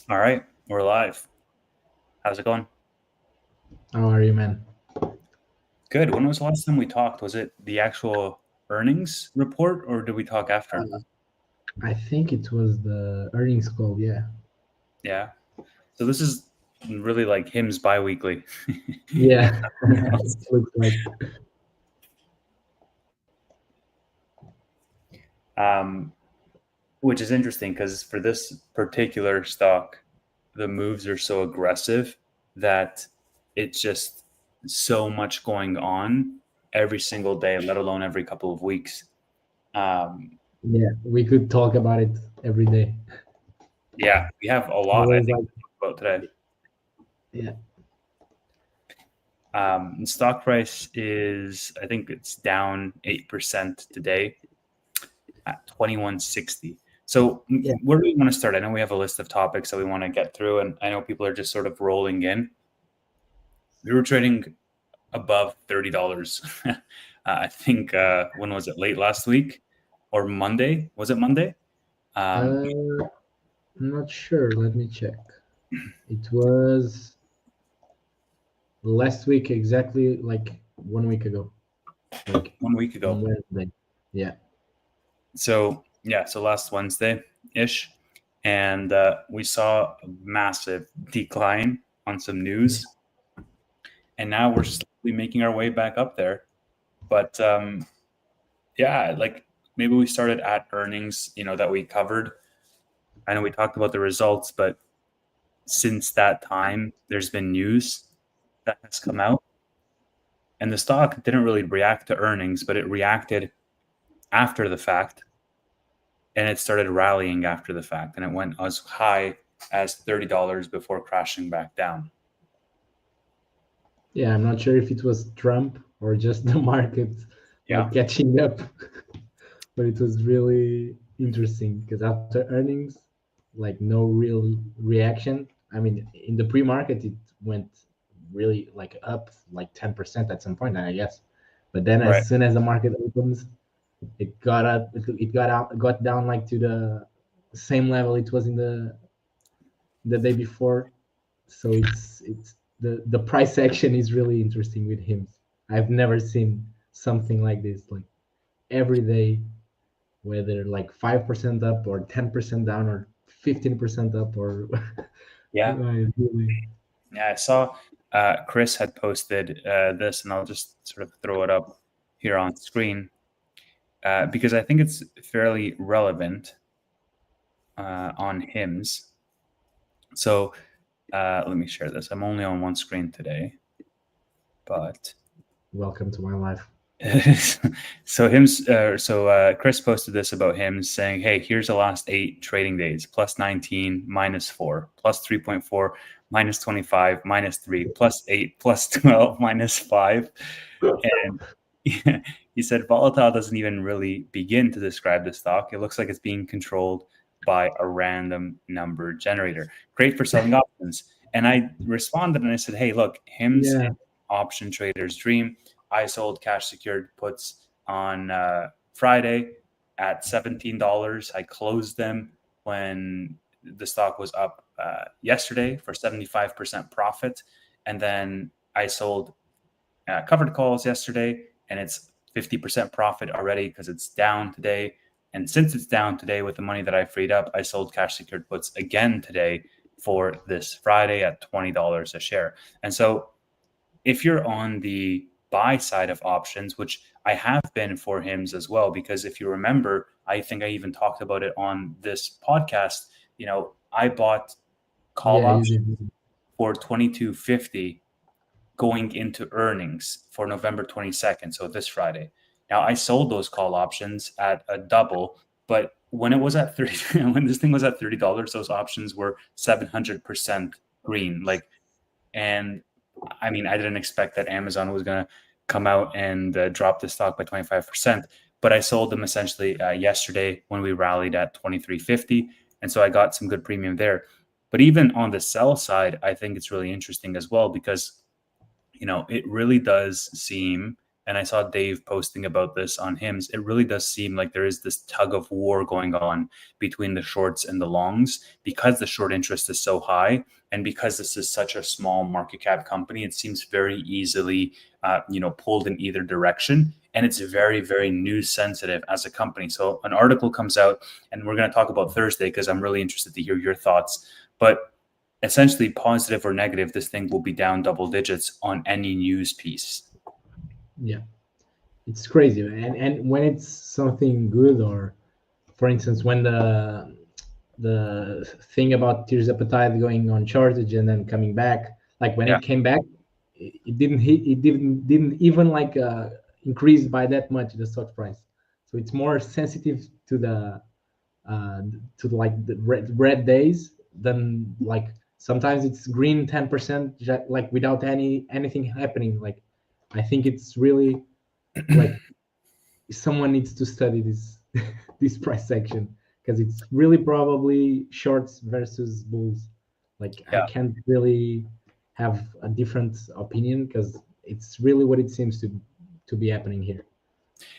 All right, we're live. How's it going? How are you, man? Good. When was the last time we talked? Was it the actual earnings report or did we talk after? Uh, I think it was the earnings call. Yeah. Yeah. So this is really like Hims bi-weekly. Yeah. It looks like. um, which is interesting because for this particular stock, the moves are so aggressive that it's just so much going on every single day, let alone every couple of weeks. Um, Yeah, we could talk about it every day. yeah, we have a lot, I Always think, like, to talk about today. yeah. Stock price is, I think it's down 8% today at 2160. So Yeah. where do we want to start? I know we have a list of topics that we want to get through, and I know people are just sort of rolling in. We were trading above $30. I think, when was it? Late last week or Monday? Was it Monday? Um, I'm not sure. Let me check. It was last week, exactly like 1 week ago, like 1 week on ago. Wednesday. Yeah. So yeah, so last Wednesday ish, and we saw a massive decline on some news, and now we're slowly making our way back up there. But yeah, like maybe we started at earnings, that we covered. I know we talked about the results, but since that time, there's been news that has come out, and the stock didn't really react to earnings, but it reacted after the fact, and it started rallying after the fact, and it went as high as $30 before crashing back down. Yeah. I'm not sure if it was Trump or just the market Yeah, like catching up, but it was really interesting because after earnings, like no real reaction. I mean, in the pre-market, it went really like up like 10% at some point, I guess. But then right. as soon as the market opens, it got up, it got out, got down like to the same level it was in the day before. So it's the price action is really interesting with him. I've never seen something like this. Like every day, whether like 5% up or 10% down or 15% up or Yeah, really. yeah. I saw Chris had posted this, and I'll just sort of throw it up here on screen because I think it's fairly relevant on hymns. So let me share this. I'm only on one screen today, but Welcome to my life. Chris posted this about him saying, hey, here's the last 8 trading days: plus 19, minus 4, plus 3.4, minus 25, minus 3, plus 8, plus 12, minus 5. And he said volatile doesn't even really begin to describe the stock. It looks like it's being controlled by a random number generator. Great for selling options. And I responded and I said, hey, look, him's Yeah, option trader's dream. I sold cash secured puts on Friday at $17. I closed them when the stock was up yesterday for 75% profit. And then I sold covered calls yesterday, and it's 50% profit already because it's down today. And since it's down today with the money that I freed up, I sold cash secured puts again today for this Friday at $20 a share. And so if you're on the buy side of options, which I have been for HIMS as well, because if you remember, I think I even talked about it on this podcast. I bought call yeah, you options did. for 2250 going into earnings for November 22nd, so this Friday. Now I sold those call options at a double, but when it was at 30, when this thing was at $30, those options were 700% green. And I mean, I didn't expect that Amazon was going to come out and drop the stock by 25%, but I sold them essentially yesterday when we rallied at 2350. And so I got some good premium there. But even on the sell side, I think it's really interesting as well because it really does seem and I saw Dave posting about this on Hims, it really does seem like there is this tug of war going on between the shorts and the longs because the short interest is so high. And because this is such a small market cap company, it seems very easily, pulled in either direction. And it's very, very news sensitive as a company. So an article comes out, and we're going to talk about Thursday because I'm really interested to hear your thoughts. But essentially, positive or negative, this thing will be down double digits on any news piece. Yeah, it's crazy. And when it's something good, or for instance, when the thing about tirzepatide going on shortage and then coming back, like when Yeah. it came back, it didn't even like increase by that much the stock price. So it's more sensitive to the like the red days than like sometimes it's green 10% like without anything happening. Like I think it's really like someone needs to study this this price action, because it's really probably shorts versus bulls. Like I Yeah. can't really have a different opinion, because it's really what it seems to be happening here.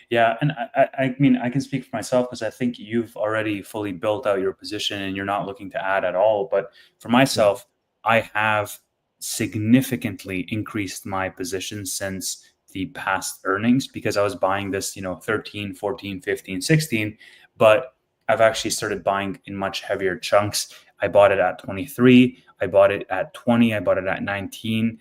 Yeah, and I mean, I can speak for myself because I think you've already fully built out your position and you're not looking to add at all. But for myself, I have significantly increased my position since the past earnings because I was buying this, 13, 14, 15, 16, but I've actually started buying in much heavier chunks. I bought it at 23, I bought it at 20, I bought it at 19,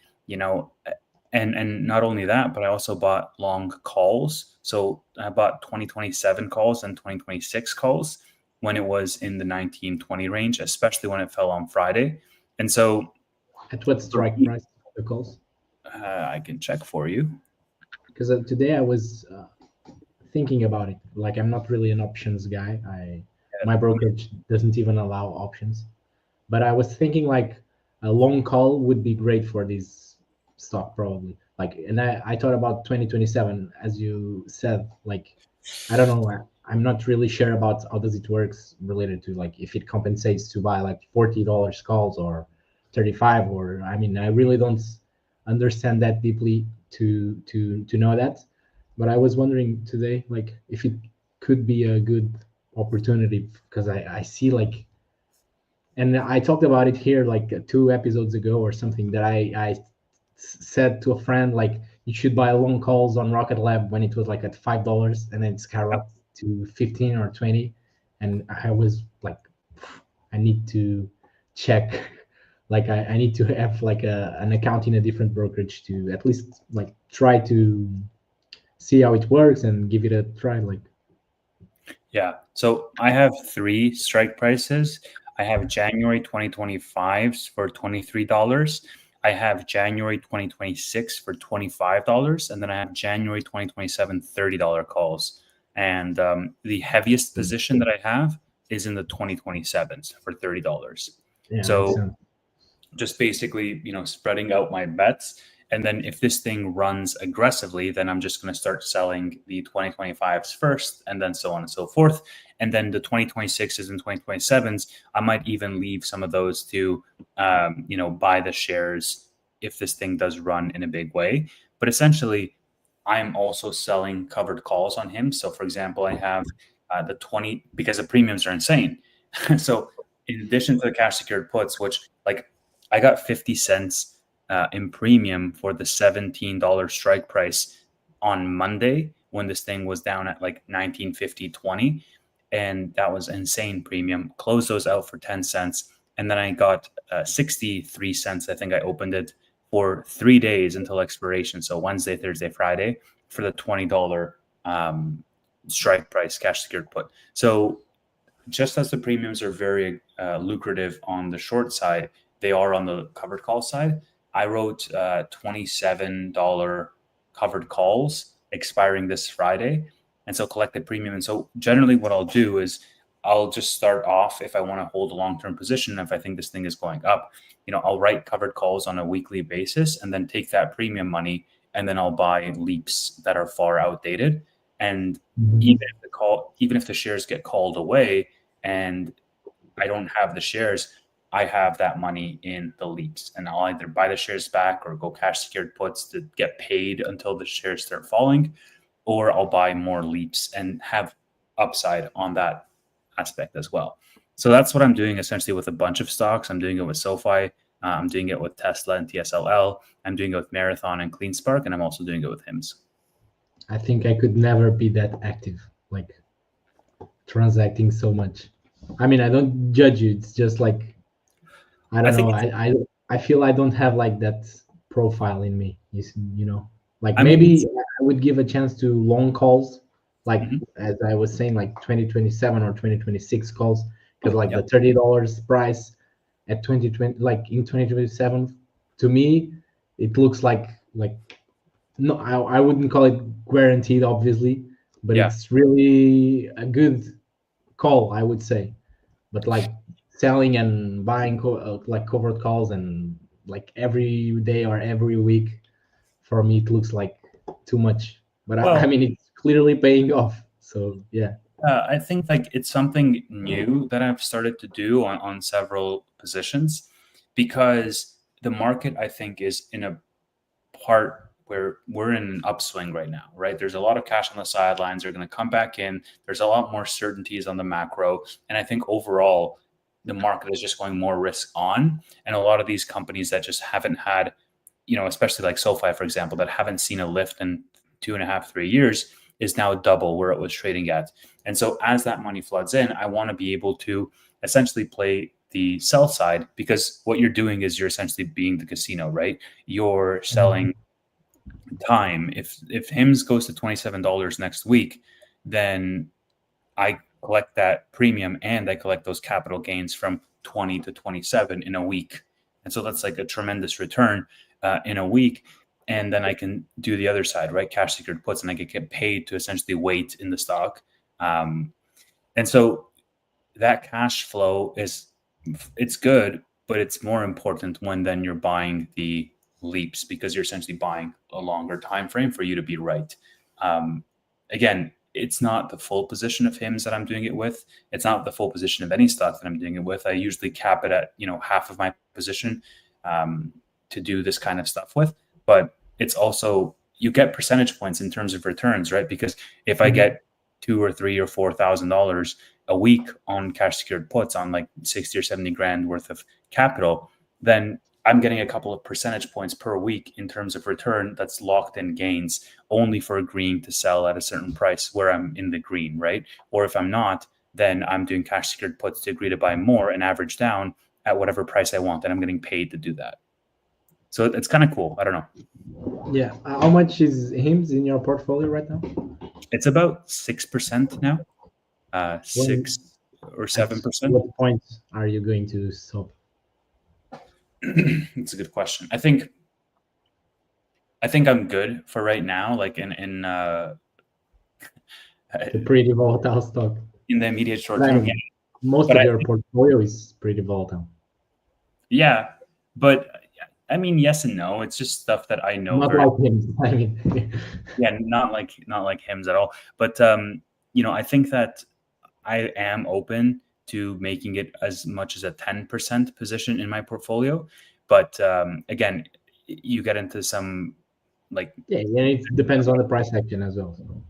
and not only that, but I also bought long calls. So I bought 2027 calls and 2026 calls when it was in the 19-20 range, especially when it fell on Friday. And so At what strike price the calls? I can check for you. Because today I was thinking about it. Like I'm not really an options guy. My brokerage doesn't even allow options. But I was thinking like a long call would be great for this stock probably. Like, and I thought about 2027, as you said. Like, I don't know. I'm not really sure about how does it works related to like if it compensates to buy like $40 calls or 35, or I mean I really don't understand that deeply to know that. But I was wondering today like if it could be a good opportunity, because I see like, and I talked about it here like 2 episodes ago or something, that I said to a friend like you should buy long calls on Rocket Lab when it was like at $5, and then it's skyrocketed to 15 or 20, and I was like, I need to check. Like I need to have like an account in a different brokerage to at least like try to see how it works and give it a try. Like, Yeah. So I have 3 strike prices. I have January 2025 for $23. I have January 2026 for $25. And then I have January 2027 $30 calls. And the heaviest position that I have is in the 2027s for $30. yeah, makes So sense. just basically, spreading out my bets. And then if this thing runs aggressively, then I'm just going to start selling the 2025s first, and then so on and so forth. And then the 2026s and 2027s, I might even leave some of those to, buy the shares if this thing does run in a big way. But essentially, I'm also selling covered calls on him. So, for example, I have the 20 because the premiums are insane. So, in addition to the cash secured puts, which like I got 50 cents in premium for the $17 strike price on Monday when this thing was down at like 19.50.20, and that was insane premium. Closed those out for 10 cents, and then I got 63 cents. I think I opened it for 3 days until expiration, so Wednesday, Thursday, Friday, for the $20 strike price cash secured put. So just as the premiums are very lucrative on the short side, they are on the covered call side. I wrote $27 covered calls expiring this Friday, and so collected premium. And so generally what I'll do is I'll just start off if I want to hold a long-term position. If I think this thing is going up, I'll write covered calls on a weekly basis and then take that premium money, and then I'll buy leaps that are far outdated. And even if the shares get called away and I don't have the shares, I have that money in the leaps, and I'll either buy the shares back or go cash secured puts to get paid until the shares start falling, or I'll buy more leaps and have upside on that aspect as well. So that's what I'm doing essentially with a bunch of stocks. I'm doing it with SoFi. I'm doing it with Tesla and TSLL. I'm doing it with Marathon and CleanSpark, and I'm also doing it with HIMS. I think I could never be that active, like transacting so much. I mean, I don't judge you. It's just like I don't know. I feel I don't have like that profile in me. You know, like maybe I would give a chance to long calls, like as I was saying, like 2027 or 2026 calls, because like the $30 price at 2020, like in 2027, to me, it looks like no, I wouldn't call it guaranteed, obviously, but it's really a good call, I would say. But like selling and buying like covered calls and like every day or every week, for me it looks like too much. But I mean, it's clearly paying off. So yeah. I think like it's something new that I've started to do on several positions, because the market, I think, is in a part where we're in an upswing right now, right? There's a lot of cash on the sidelines. They're going to come back in. There's a lot more certainties on the macro. And I think overall, the market is just going more risk on. And a lot of these companies that just haven't had, especially like SoFi, for example, that haven't seen a lift in 2.5, 3 years, is now double where it was trading at. And so as that money floods in, I want to be able to essentially play the sell side, because what you're doing is you're essentially being the casino, right? You're selling time. If HIMS goes to $27 next week, then I collect that premium and I collect those capital gains from 20 to 27 in a week. And so that's like a tremendous return in a week. And then I can do the other side, right? Cash secured puts, and I can get paid to essentially wait in the stock. And so that cash flow it's good, but it's more important when then you're buying the leaps, because you're essentially buying a longer time frame for you to be right. Again, it's not the full position of HIMS that I'm doing it with. It's not the full position of any stock that I'm doing it with. I usually cap it at half of my position to do this kind of stuff with. But it's also, you get percentage points in terms of returns, right? Because if I get $2,000 or $3,000 or $4,000 a week on cash secured puts on like 60 or 70 grand worth of capital, then I'm getting a couple of percentage points per week in terms of return. That's locked in gains only for agreeing to sell at a certain price where I'm in the green, right? Or if I'm not, then I'm doing cash secured puts to agree to buy more and average down at whatever price I want, and I'm getting paid to do that. So it's kind of cool. I don't know. Yeah. How much is HIMS in your portfolio right now? It's about 6% now. 6 or 7%. What points are you going to stop? It's a good question. I think I'm good for right now. Like in it's a pretty volatile stock. In the immediate short term, yeah. Most of your portfolio is pretty volatile. Yeah, but I mean, yes and no. It's just stuff that I know. Not like HIMS. I mean, yeah, not like HIMS at all. But I think that I am open to making it as much as a 10% position in my portfolio. But again, you get into some like it depends on the price action as well. So.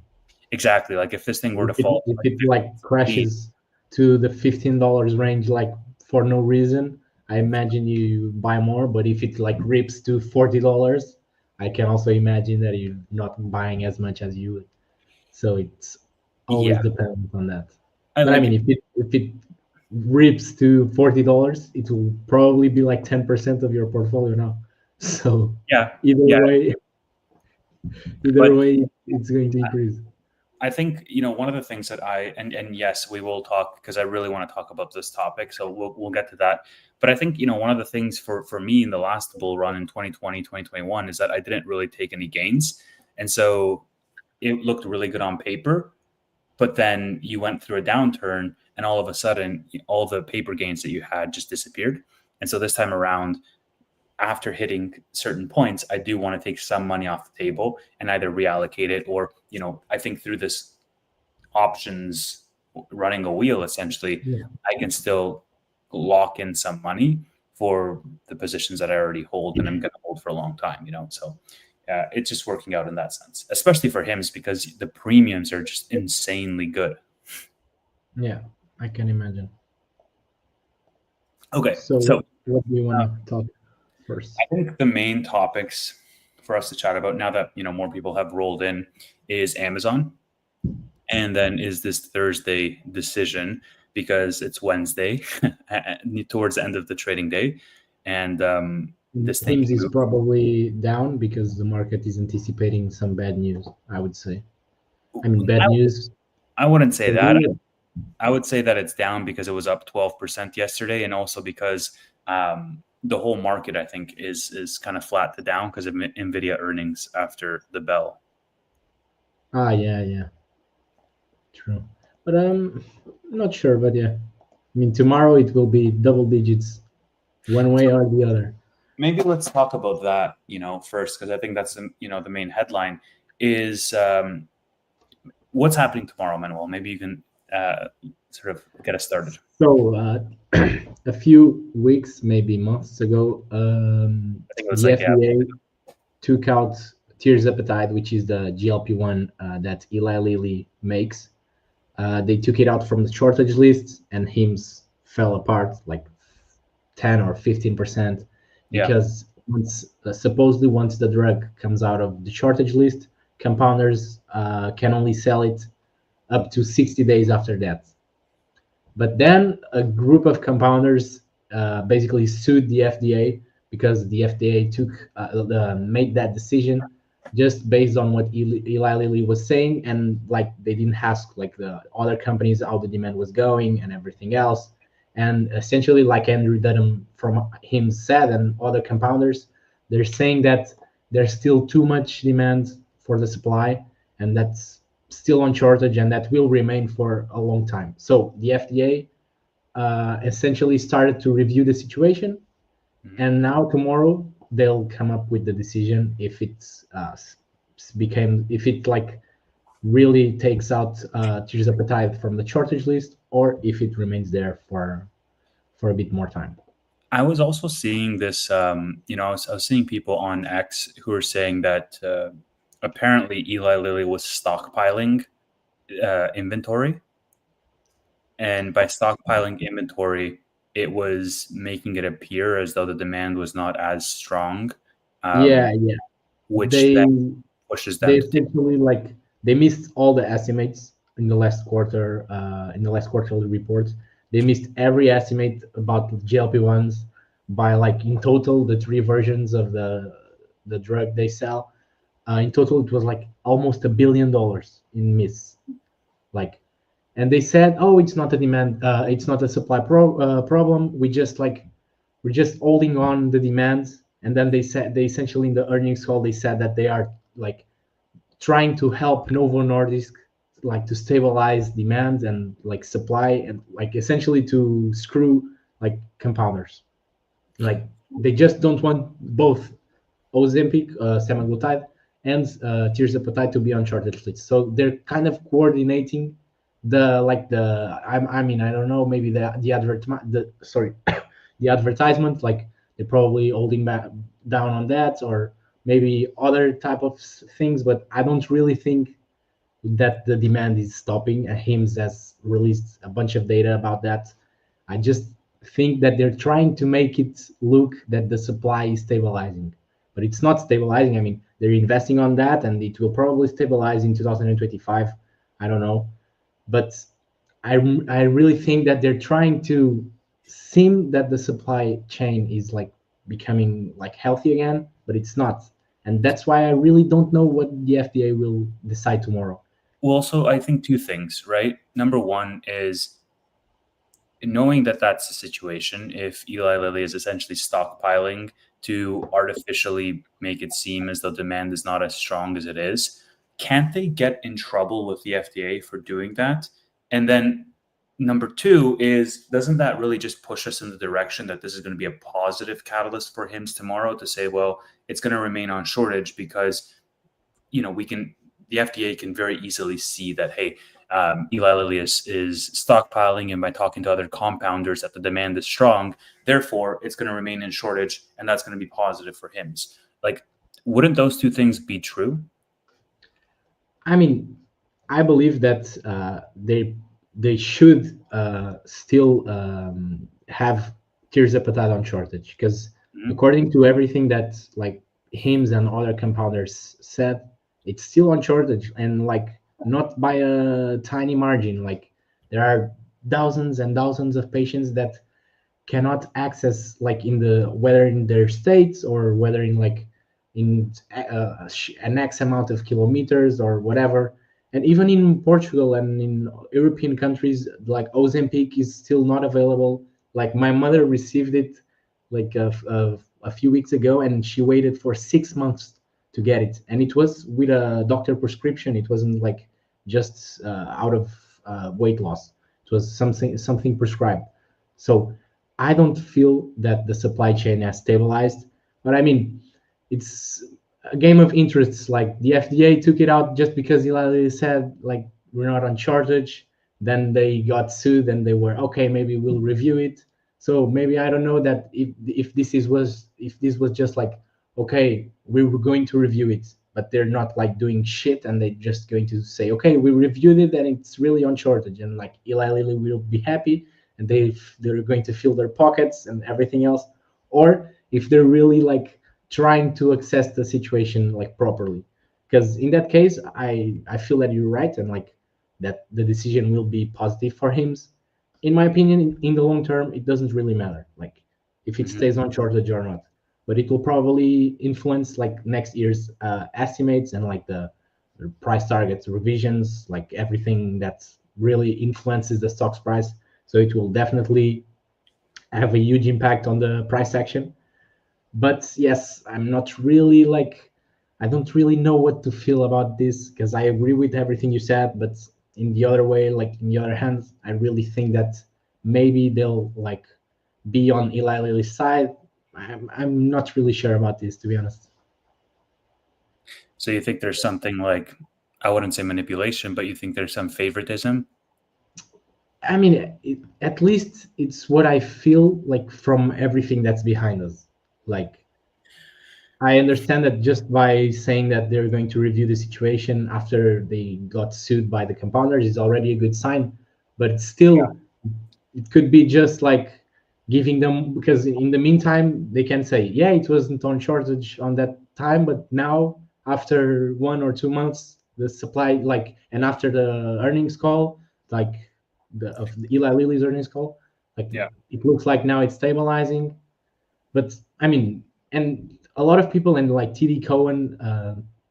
Exactly. Like if this thing were to fall, if it like crashes to the $15 range, like for no reason, I imagine you buy more. But if it like rips to $40, I can also imagine that you're not buying as much as you would. So it's always dependent on that. But I mean, if it rips to $40, it will probably be like 10% of your portfolio now. So either way, it's going to increase. I think one of the things that and yes, we will talk, because I really want to talk about this topic, so we'll get to that. But I think one of the things for me in the last bull run in 2020, 2021 is that I didn't really take any gains, and so it looked really good on paper. But then you went through a downturn, and all of a sudden, all the paper gains that you had just disappeared. And so this time around, after hitting certain points, I do want to take some money off the table and either reallocate it, or, I think through this options running a wheel, essentially, I can still lock in some money for the positions that I already hold and I'm going to hold for a long time, So it's just working out in that sense, especially for him, is because the premiums are just insanely good. Yeah, I can imagine. Okay, So so what do you want to talk first? I think the main topics for us to chat about now that more people have rolled in is Amazon, and then is this Thursday decision because it's Wednesday towards the end of the trading day, and this thing Teams can is move. probably down because the market is anticipating some bad news, I would say. I mean, bad news I wouldn't say for that. you. I would say that it's down because it was up 12% yesterday, and also because the whole market, I think, is kind of flat to down because of Nvidia earnings after the bell. Ah, yeah, true. But I'm not sure, but yeah. I mean, tomorrow it will be double digits, one way or the other. Maybe let's talk about that, first, because I think that's the main headline is what's happening tomorrow, Manuel. Maybe you can sort of get us started. So, a few weeks, maybe months ago, I think it was the like, yeah, FDA took out tirzepatide, which is the GLP-1 that Eli Lilly makes. They took it out from the shortage list, and HIMS fell apart like 10 or 15% yeah. because supposedly once the drug comes out of the shortage list, compounders can only sell it up to 60 days after that. But then a group of compounders basically sued the FDA because the FDA made that decision just based on what Eli Lilly was saying, and like they didn't ask like the other companies how the demand was going and everything else. And essentially, like Andrew Dunham from him said, and other compounders, they're saying that there's still too much demand for the supply, and that's still on shortage, and that will remain for a long time. So the FDA essentially started to review the situation, and now tomorrow they'll come up with the decision if if it like really takes out tirzepatide from the shortage list, or if it remains there for a bit more time. I was also seeing this, I was seeing people on X who were saying that apparently Eli Lilly was stockpiling inventory. And by stockpiling inventory, it was making it appear as though the demand was not as strong, Yeah. which They then pushes they them to take. essentially like they missed all the estimates in the last quarter in the last quarterly report. They missed every estimate about GLP-1s by like in total the three versions of the drug they sell. In total, it was like almost $1 billion in miss. Like, and they said, "Oh, it's not a demand, it's not a supply problem. We're just holding on the demands." And then they essentially in the earnings call they said that they are like trying to help Novo Nordisk like to stabilize demand and like supply and like essentially to screw like compounders. Like they just don't want both Ozempic, semaglutide, and tirzepatide to be on shortage lists. So they're kind of coordinating I mean I don't know, maybe the advertisement, like they're probably holding back down on that, or maybe other type of things, but I don't really think that the demand is stopping. HIMS has released a bunch of data about that. I just think that they're trying to make it look that the supply is stabilizing, but it's not stabilizing. I mean, they're investing on that, and it will probably stabilize in 2025. I don't know, but I really think that they're trying to seem that the supply chain is like becoming like healthy again, but it's not. And that's why I really don't know what the FDA will decide tomorrow. Well, so I think two things, right? Number one is knowing that that's the situation. If Eli Lilly is essentially stockpiling to artificially make it seem as though demand is not as strong as it is, can't they get in trouble with the FDA for doing that? And then number two is, doesn't that really just push us in the direction that this is going to be a positive catalyst for HIMSS tomorrow to say, well, it's going to remain on shortage because, we can, the FDA can very easily see that, hey, Eli Lilly is stockpiling, and by talking to other compounders that the demand is strong, therefore it's going to remain in shortage, and that's going to be positive for Hims. Like, wouldn't those two things be true? I mean, I believe that they should still have tirzepatide on shortage because Mhm. according to everything that like Hims and other compounders said, it's still on shortage and like not by a tiny margin. Like there are thousands and thousands of patients that cannot access like in the whether in their states or whether in like in an X amount of kilometers or whatever. And even in Portugal and in European countries, like Ozempic is still not available. Like my mother received it like a few weeks ago, and she waited for 6 months to get it, and it was with a doctor prescription. It wasn't like just out of weight loss. It was something prescribed. So I don't feel that the supply chain has stabilized. But I mean, it's a game of interests. Like the FDA took it out just because Eli Lilly said like we're not on shortage. Then they got sued and they were okay. Maybe we'll review it. So maybe I don't know that if this was just like okay, we were going to review it, but they're not like doing shit and they're just going to say okay, we reviewed it and it's really on shortage and like Eli Lilly will be happy and they're going to fill their pockets and everything else, or if they're really like trying to assess the situation like properly, because in that case I feel that you're right and like that the decision will be positive for him. In my opinion, in the long term it doesn't really matter like if it Mhm. stays on shortage or not, but it will probably influence like next year's estimates and like the price targets revisions, like everything that really influences the stock's price. So it will definitely have a huge impact on the price action. But yes, I'm not really like I don't really know what to feel about this because I agree with everything you said, but in the other way, like in the other hand, I really think that maybe they'll like be on Eli Lilly's side. I'm not really sure about this, to be honest. So you think there's something like, I wouldn't say manipulation, but you think there's some favoritism? I mean, at least it's what I feel like from everything that's behind us. Like I understand that just by saying that they're going to review the situation after they got sued by the compounders is already a good sign, but Yeah. still, it could be just like giving them because in the meantime they can say, yeah, it wasn't on shortage on that time, but now after 1 or 2 months, the supply like and after the earnings call, like the Eli Lilly's earnings call, like Yeah. it looks like now it's stabilizing, but I mean, and a lot of people and like TD Cohen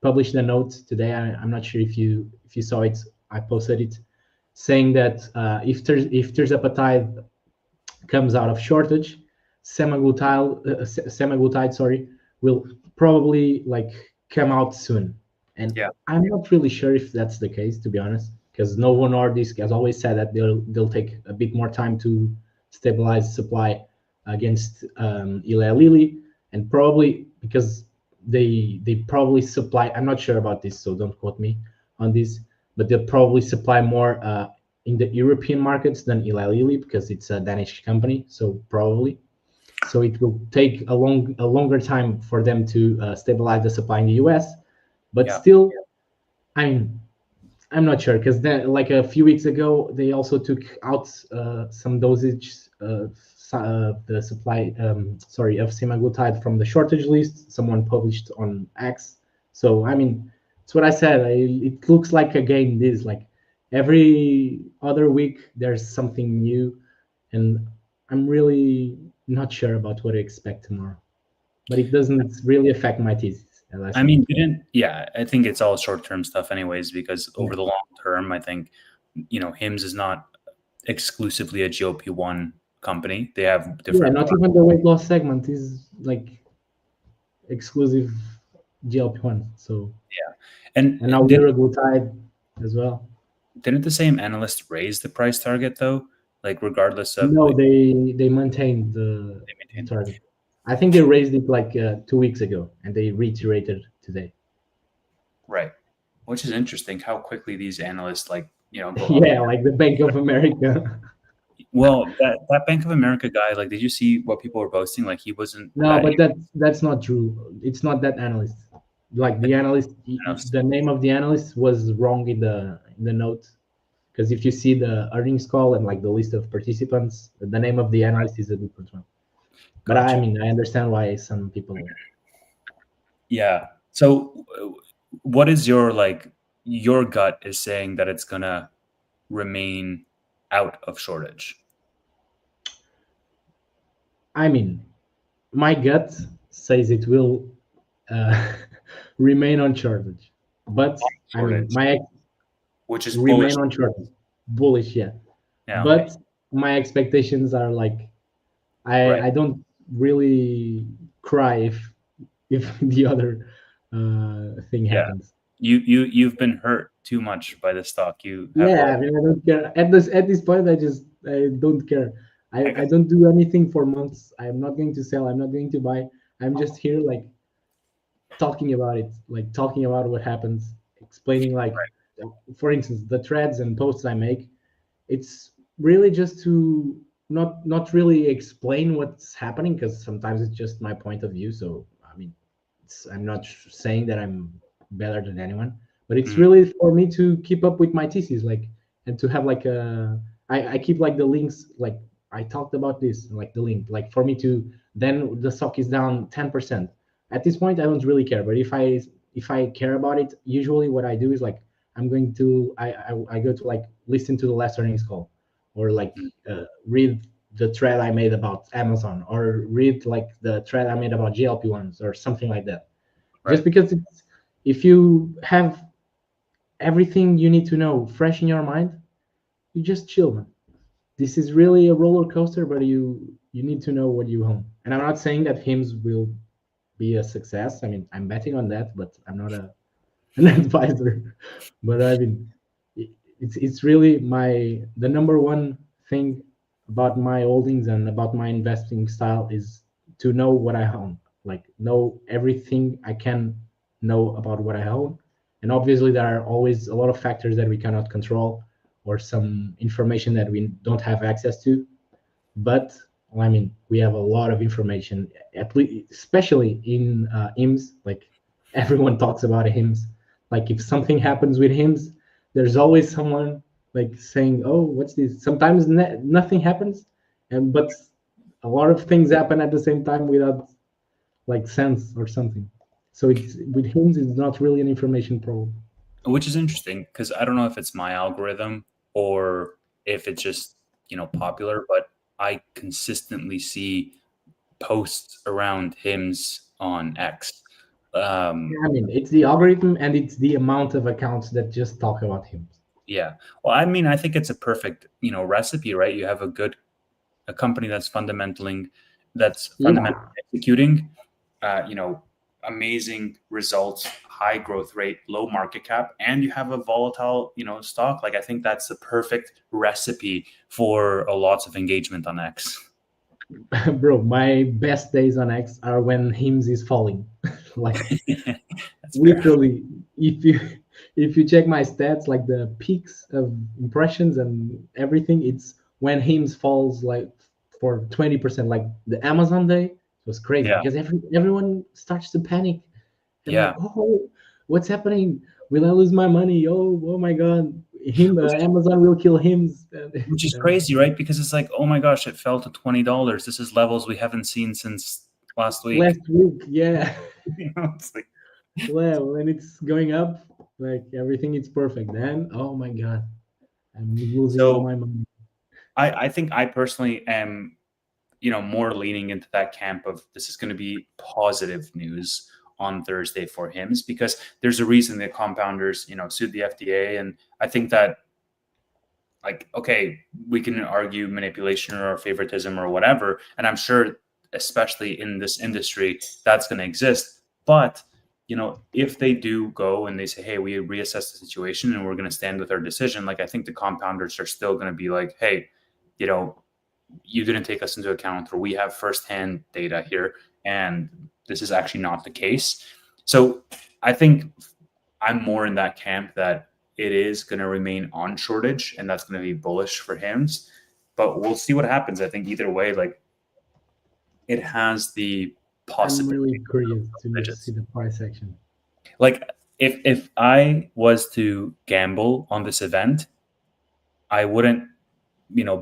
published a note today. I'm not sure if you saw it. I posted it saying that if there's a peptide comes out of shortage, semaglutide, sorry, will probably like come out soon. And Yeah. I'm not really sure if that's the case, to be honest, because Novo Nordisk has always said that they'll take a bit more time to stabilize supply against Eli Lilly, and probably because they probably supply. I'm not sure about this, so don't quote me on this, but they'll probably supply more in the European markets than Eli Lilly because it's a Danish company. So probably, so it will take a longer time for them to stabilize the supply in the US. But Yeah. still, I mean, I'm not sure because then, like a few weeks ago, they also took out some dosage the supply, sorry, of semaglutide from the shortage list. Someone published on X. So I mean, it's what I said. It looks like a game. This like every other week there's something new, and I'm really not sure about what to expect tomorrow. But it doesn't really affect my thesis, as I I said. mean, didn't, yeah, I think it's all short term stuff, anyways, because Yeah, over the long term, I think, Hims is not exclusively a GLP-1 company. They have yeah. different Not products. even the weight loss segment is like exclusive GLP-1. So Yeah. And and now liraglutide as well. didn't the same analyst raise the price target though? Like regardless of No, like they maintained they the maintain. target. I think they raised it like 2 weeks ago, and they reiterated today. Right. Which is interesting how quickly these analysts like go up. Yeah, like the Bank of America. Well, that Bank of America guy, like, did you see what people were posting? Like, he wasn't No, that but that's not true. It's not that analyst. Like the analyst, enough. the name of the analyst was wrong in the note. Because if you see the earnings call and like the list of participants, the name of the analyst is a different one. But I Gotcha. mean, I understand why some people. Yeah. So, what is your gut is saying that it's gonna remain out of shortage? I mean, my gut says it will uh, remain on shortage, but I mean, Shortage, my which is bullish. remain on shortage, bullish, yeah. Yeah. Okay. But my expectations are like Right. I don't really cry if the other thing Yeah. happens. You've been hurt too much by the stock. You have Yeah, I mean, I don't care at this point. I don't care. I I got don't do anything for months. I'm not going to sell. I'm not going to buy. I'm just here like talking about it, like talking about what happens, explaining like, for instance, the threads and posts I make. It's really just to not really explain what's happening because sometimes it's just my point of view. So I mean, I'm not saying that I'm better than anyone, but it's Mhm. really for me to keep up with my thesis, like, and to have like I keep like the links, like I talked about this, like the link, like for me to then the stock is down 10%. At this point, I don't really care. But if I care about it, usually what I do is like I'm going to I go to like listen to the last earnings call, or like Mhm. read the thread I made about Amazon, or read like the thread I made about GLP-1s or something like that. Just Right. because if you have everything you need to know fresh in your mind, you just chill, man. This is really a roller coaster, but you need to know what you own. And I'm not saying that HIMS will be a success. I mean, I'm betting on that, but I'm not an advisor. But I mean, it's really the number one thing about my holdings and about my investing style is to know what I own, like know everything I can know about what I own. And obviously, there are always a lot of factors that we cannot control, or some information that we don't have access to. But I mean, we have a lot of information, at least, especially in IMS. Like everyone talks about HIMS. Like if something happens with HIMS, there's always someone like saying, "Oh, what's this?" Sometimes nothing happens, and but a lot of things happen at the same time without like sense or something. So it's with HIMS, it's not really an information problem. Which is interesting because I don't know if it's my algorithm or if it's just, popular, but I consistently see posts around hymns on X. Yeah, Um, I mean, it's the algorithm and it's the amount of accounts that just talk about HIMS. yeah. Well, I mean, I think it's a perfect, recipe, right? You have a company that's fundamentally Yeah, executing, you know, amazing results, high growth rate, low market cap, and you have a volatile, stock. Like, I think that's the perfect recipe for a lots of engagement on X. bro, my best days on X are when HIMS is falling. Like That's fair. literally, if you check my stats, like the peaks of impressions and everything, it's when HIMS falls like for 20%. Like the Amazon day was crazy Yeah. because everyone starts to panic and like, Yeah. oh, what's happening? Will I lose my money? Oh my God, Which is, Amazon will kill HIMS. which is And crazy, right? Because it's like, oh my gosh, it fell to $20. This is levels we haven't seen since last week. last week, yeah. It's like, Well, when it's going up, like everything is perfect. Then, oh my God, I'm losing all so my money. I think I personally am, more leaning into that camp of this is going to be positive news on Thursday for HIMS because there's a reason that compounders, sued the FDA. And I think that, like, okay, we can argue manipulation or favoritism or whatever. And I'm sure, especially in this industry, that's going to exist. But, if they do go and they say, hey, we reassess the situation and we're going to stand with our decision, like, I think the compounders are still going to be like, hey, you know, you didn't take us into account, or we have firsthand data here, and this is actually not the case. So I think I'm more in that camp that it is going to remain on shortage, and that's going to be bullish for HIMS. But we'll see what happens. I think either way, like it has the I'm really possibility of curious to see digits. the price action. Like if I was to gamble on this event, I wouldn't,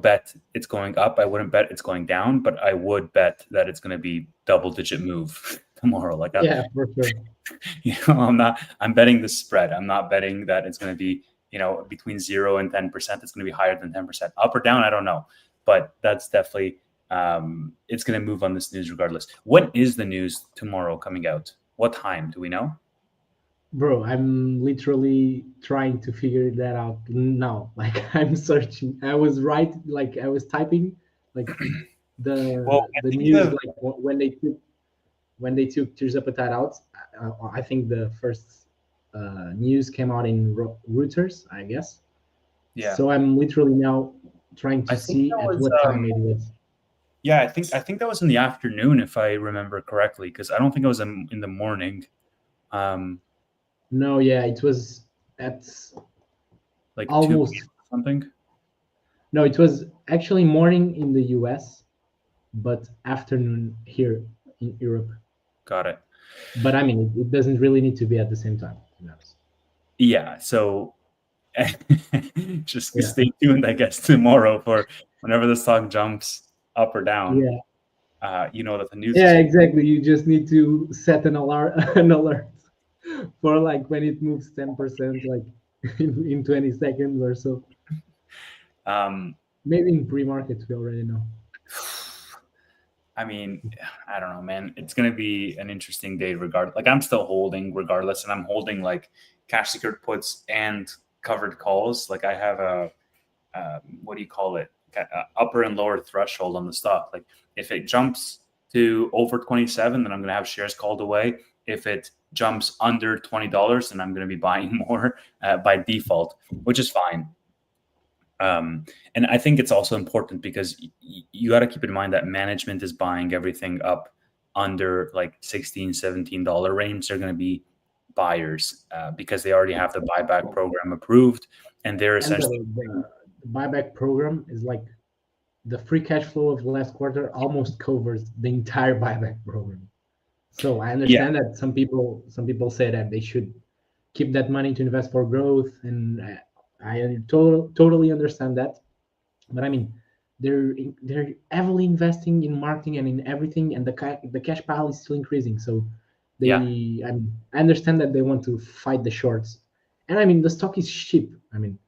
bet it's going up. I wouldn't bet it's going down, but I would bet that it's going to be double-digit move tomorrow. Like Yeah, for sure. I'm betting the spread. I'm not betting that it's going to be, between 0 and 10%. It's going to be higher than 10%. Up or down, I don't know. But that's definitely, it's going to move on this news regardless. What is the news tomorrow coming out? What time? Do we know? Bro, I'm literally trying to figure that out now. Like I'm searching. I was right, like I was typing like Well, the I think news like when they took Tears Up a Tide out. I think the first news came out in Reuters, I guess. yeah. So I'm literally now trying I to think see that at was, what time it was. yeah, I think that was in the afternoon, if I remember correctly, because I don't think it was in the morning. Um, No, yeah, it was at like 2 p.m. almost. or something. No, it was actually morning in the US, but afternoon here in Europe. Got it. But I mean, it doesn't really need to be at the same time, to be honest. Yeah. So just Yeah, stay tuned, I guess, tomorrow for whenever the stock jumps up or down. yeah, You know that the news is yeah, exactly. You just need to set an alert, an alert for like when it moves 10%, like in 20 seconds or so. um, Maybe in pre-market, we already know. I mean, I don't know, man. It's gonna be an interesting day regardless. Like I'm still holding regardless, and I'm holding like cash secured puts and covered calls. Like I have a what do you call it? Upper and lower threshold on the stock. Like if it jumps to over 27, then I'm gonna have shares called away. If it jumps under $20, then I'm gonna be buying more by default, which is fine. And I think it's also important because you got to keep in mind that management is buying everything up under like $16-17 range. They're going to be buyers because they already have the buyback program approved, and they're And essentially the buyback program is like the free cash flow of last quarter almost covers the entire buyback program. So I yeah, understand that some people say that they should keep that money to invest for growth, and totally understand that. But I mean, they're heavily investing in marketing and in everything, and the cash pile is still increasing. So yeah, I understand that they want to fight the shorts, and I mean the stock is cheap. I mean,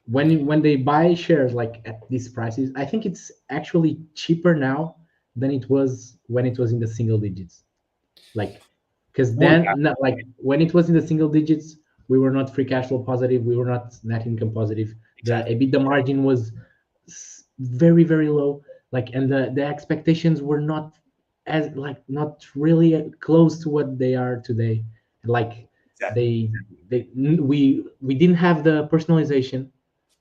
when they buy shares like at these prices, I think it's actually cheaper now than it was when it was in the single digits. Like, because well, yeah, then like when it was in the single digits, we were not free cash flow positive, we were not net income positive. The exactly, EBITDA margin was very low. Like, and the expectations were not as like not really close to what they are today. Like exactly. we didn't have the personalization,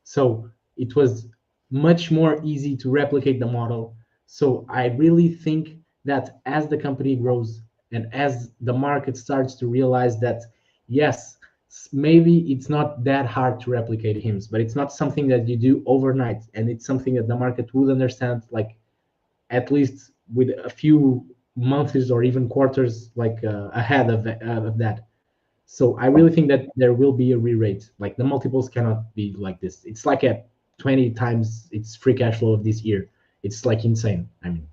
so it was much more easy to replicate the model. So I really think that as the company grows and as the market starts to realize that, yes, maybe it's not that hard to replicate HIMS, but it's not something that you do overnight. And it's something that the market will understand, like at least with a few months or even quarters like ahead of that. So I really think that there will be a re-rate. Like the multiples cannot be like this. It's like at 20 times its free cash flow of this year. It's like insane. I mean,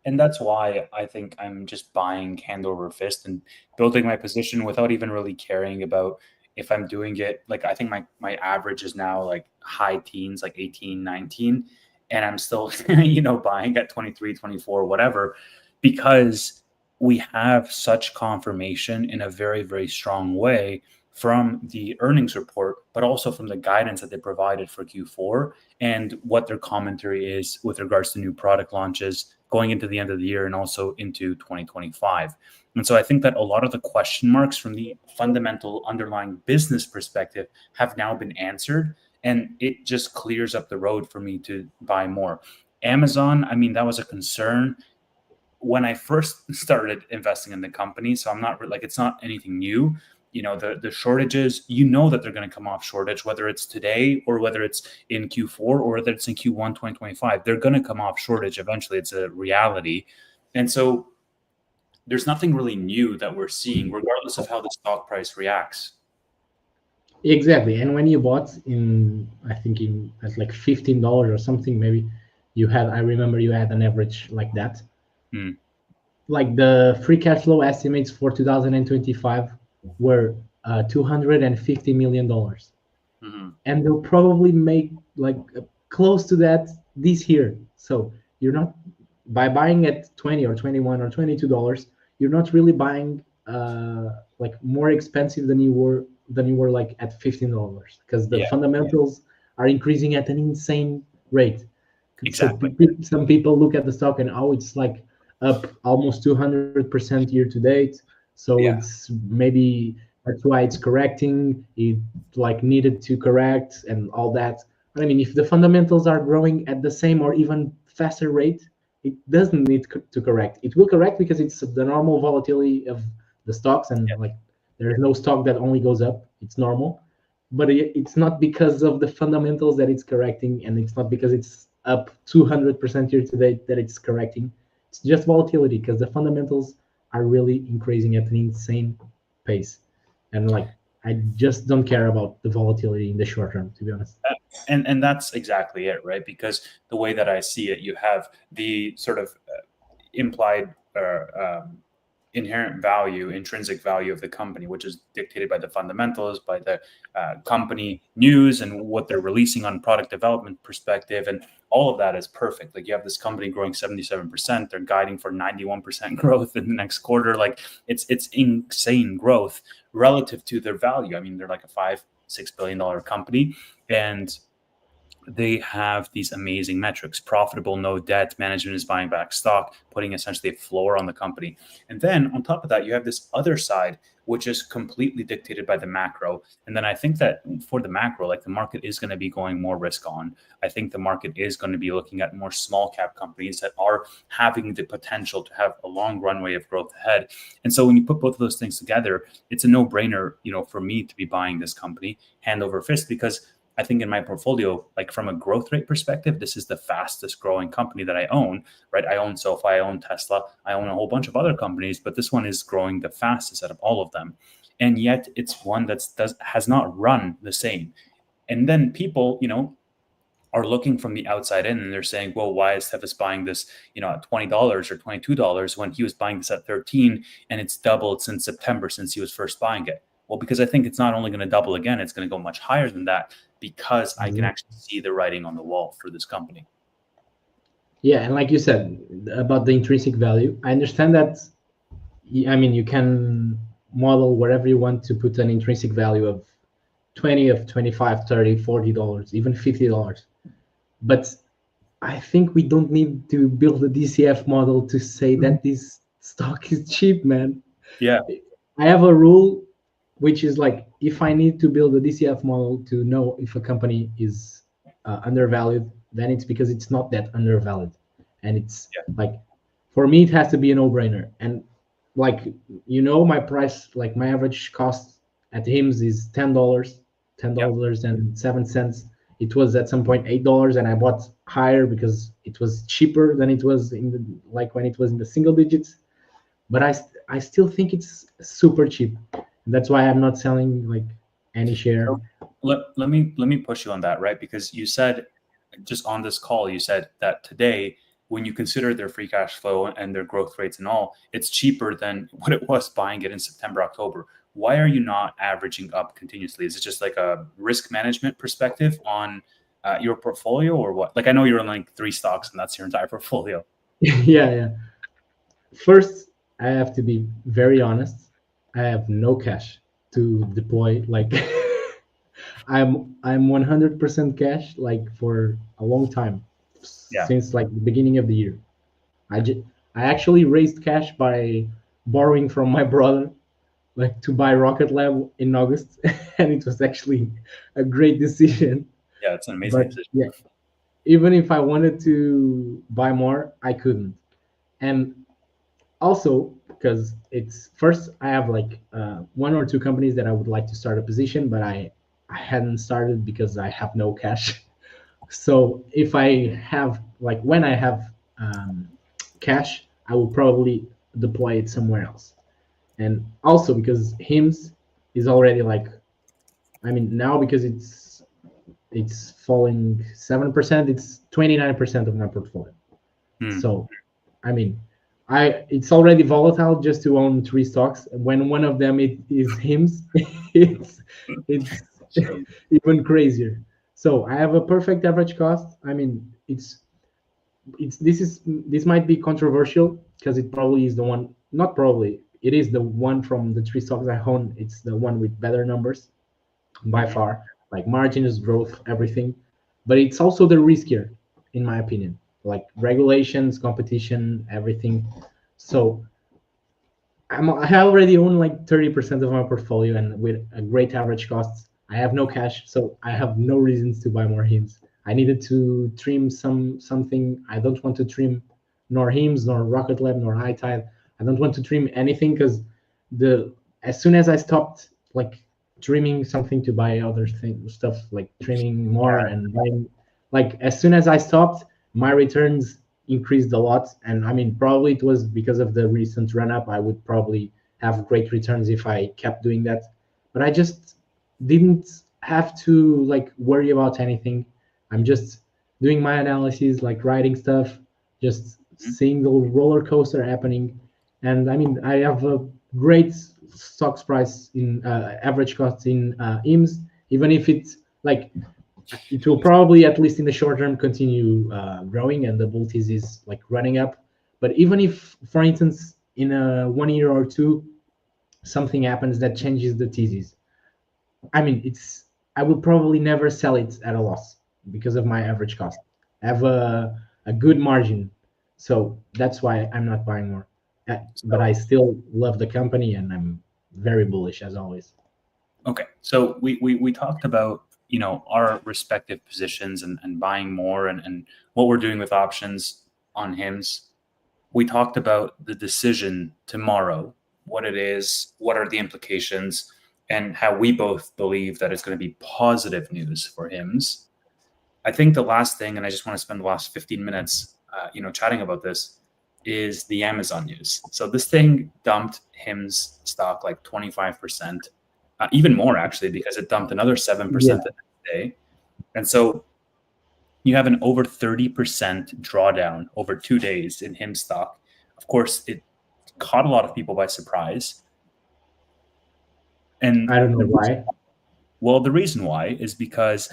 And that's why I think I'm just buying hand over fist and building my position without even really caring about if I'm doing it. Like I think my average is now like high teens, like 18, 19, and I'm still, buying at 23, 24, whatever, because we have such confirmation in a very, very strong way from the earnings report, but also from the guidance that they provided for Q4 and what their commentary is with regards to new product launches going into the end of the year and also into 2025. And so I think that a lot of the question marks from the fundamental underlying business perspective have now been answered. And it just clears up the road for me to buy more. Amazon, I mean, that was a concern when I first started investing in the company. So I'm not like, it's not anything new. the shortages, you know that they're going to come off shortage, whether it's today or whether it's in Q4 or whether it's in Q1 2025. They're going to come off shortage eventually. It's a reality. And so there's nothing really new that we're seeing, regardless of how the stock price reacts. Exactly. And when you bought in, I think in at like $15 or something, maybe you had, I remember you had an average like that. Hmm. Like the free cash flow estimates for 2025 were $250 million. Mm-hmm. And they'll probably make like close to that this year. So you're not, by buying at 20 or 21 or $22, you're not really buying like more expensive than you were like at $15, because the Yeah, fundamentals are increasing at an insane rate. So exactly. some people look at the stock and, oh, it's like up almost 200% year to date. So Yeah, it's maybe that's why it's correcting. It like needed to correct and all that. But I mean, if the fundamentals are growing at the same or even faster rate, it doesn't need to correct. It will correct because it's the normal volatility of the stocks, and like there's no stock that only goes up. It's normal, but it's not because of the fundamentals that it's correcting, and it's not because it's up 200% year to date that it's correcting. It's just volatility, because the fundamentals are really increasing at an insane pace, and like I just don't care about the volatility in the short term, to be honest. and that's exactly it, right? Because the way that I see it, you have the sort of implied inherent value, intrinsic value of the company, which is dictated by the fundamentals, by the company news and what they're releasing on product development perspective. And all of that is perfect. Like you have this company growing 77%, they're guiding for 91% growth in the next quarter. Like it's insane growth relative to their value. I mean, they're like a $5-6 billion company, and they have these amazing metrics: profitable, no debt, management is buying back stock, putting essentially a floor on the company. And then on top of that, you have this other side, which is completely dictated by the macro. And then I think that for the macro, like the market is going to be going more risk on. I think the market is going to be looking at more small cap companies that are having the potential to have a long runway of growth ahead. And so when you put both of those things together, it's a no-brainer, for me to be buying this company hand over fist, because I think in my portfolio, like from a growth rate perspective, this is the fastest growing company that I own, right? I own SoFi, I own Tesla, I own a whole bunch of other companies, but this one is growing the fastest out of all of them. And yet it's one that has not run the same. And then people, are looking from the outside in and they're saying, well, why is Tevis buying this, at $20 or $22 when he was buying this at 13 and it's doubled since September, since he was first buying it? Well, because I think it's not only going to double again, it's going to go much higher than that, because I can actually see the writing on the wall for this company. Yeah, and like you said about the intrinsic value, I understand that. I mean, you can model wherever you want to put an intrinsic value of 20, of 25, 30, $40, even $50. But I think we don't need to build a DCF model to say that this stock is cheap, man. Yeah. I have a rule, which is like, if I need to build a DCF model to know if a company is undervalued, then it's because it's not that undervalued. And it's Yeah. like, for me, it has to be a no-brainer. And like, my price, like my average cost at HIMS is $10, Yeah. $10.07. It was at some point $8, and I bought higher because it was cheaper than it was in the, like when it was in the single digits. But I still think it's super cheap. That's why I'm not selling like any share. So let me push you on that, right? Because you said, just on this call, you said that today, when you consider their free cash flow and their growth rates and all, it's cheaper than what it was buying it in September, October. Why are you not averaging up continuously? Is it just like a risk management perspective on your portfolio, or what? Like, I know you're in like 3 stocks and that's your entire portfolio. Yeah. First, I have to be very honest. I have no cash to deploy. Like, I'm 100% cash, like for a long time, Yeah. since like the beginning of the year. I actually raised cash by borrowing from my brother, like to buy Rocket Lab in August, and it was actually a great decision. Yeah, it's an amazing But decision. yeah, even if I wanted to buy more, I couldn't. And also, because it's first I have like one or two companies that I would like to start a position, but I hadn't started because I have no cash. So if I have like when I have cash, I will probably deploy it somewhere else. And also because HIMS is already like, I mean now because it's falling 7%, it's 29% of my portfolio. Hmm. So I mean, it's already volatile just to own three stocks. When one of them it is HIMS, it's Jeez. even crazier. So I have a perfect average cost. I mean, this might be controversial because it probably is the one. Not probably. It is the one from the three stocks I own. It's the one with better numbers by Mhm. far, like margins, growth, everything. But it's also the riskier, in my opinion, like regulations, competition, everything. So I already own like 30% of my portfolio, and with a great average costs, I have no cash, so I have no reasons to buy more HIMS. I needed to trim something. I don't want to trim nor HIMS, nor Rocket Lab, nor iTide. I don't want to trim anything because the as soon as I stopped like trimming something to buy other stuff like trimming more and buying, like as soon as I stopped, my returns increased a lot. And I mean, probably it was because of the recent run up. I would probably have great returns if I kept doing that. But I just didn't have to like worry about anything. I'm just doing my analysis, like writing stuff, just Mhm. seeing the roller coaster happening. And I mean, I have a great stocks price in average costs in IMS, even if it's like it will probably at least in the short term continue growing and the bull thesis is like running up. But even if for instance in a 1 year or two something happens that changes the thesis, I mean it's I will probably never sell it at a loss because of my average cost. I have a good margin, so that's why I'm not buying more. But I So, still love the company and I'm very bullish as always. okay. So we talked about, our respective positions and buying more and what we're doing with options on HIMS. We talked about the decision tomorrow, what it is, what are the implications, and how we both believe that it's going to be positive news for HIMS. I think the last thing, and I just want to spend the last 15 minutes, chatting about this, is the Amazon news. So this thing dumped HIM's stock like 25%, even more actually, because it dumped another Yeah, 7% the next day. And so you have an over 30% drawdown over 2 days in HIM stock. Of course, it caught a lot of people by surprise. And I don't know why. the reason why is because,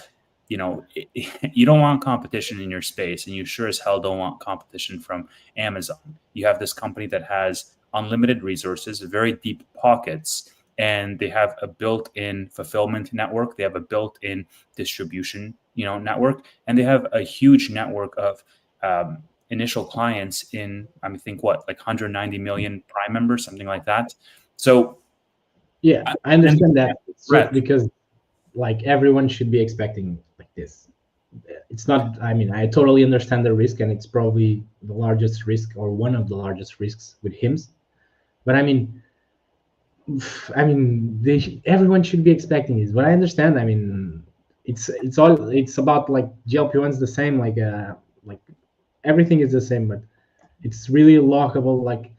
you don't want competition in your space, and you sure as hell don't want competition from Amazon. You have this company that has unlimited resources, very deep pockets, and they have a built-in fulfillment network. They have a built-in distribution, network, and they have a huge network of initial clients in, I think, what, like 190 million Prime members, something like that. So, Yeah, I and understand that. It's just threat, because like everyone should be expecting like this. It's not, I mean, I totally understand the risk and it's probably the largest risk or one of the largest risks with HIMS. But everyone should be expecting this. But I understand. I mean, it's about like GLP-1's the same, like everything is the same, but it's really lockable. Like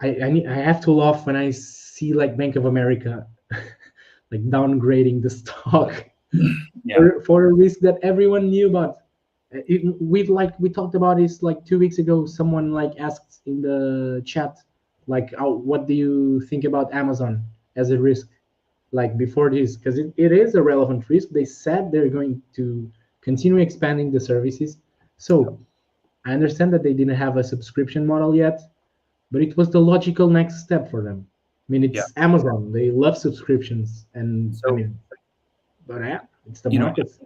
I have to laugh when I see like Bank of America like downgrading the stock yeah, for a risk that everyone knew about. We talked about this like 2 weeks ago. Someone like asked in the chat, like, oh, what do you think about Amazon as a risk? Like before this, because it is a relevant risk. They said they're going to continue expanding the services. So I understand that they didn't have a subscription model yet, but it was the logical next step for them. I mean, yeah. it's Amazon. They love subscriptions, and I So, mean, but yeah, it's the you know, markets.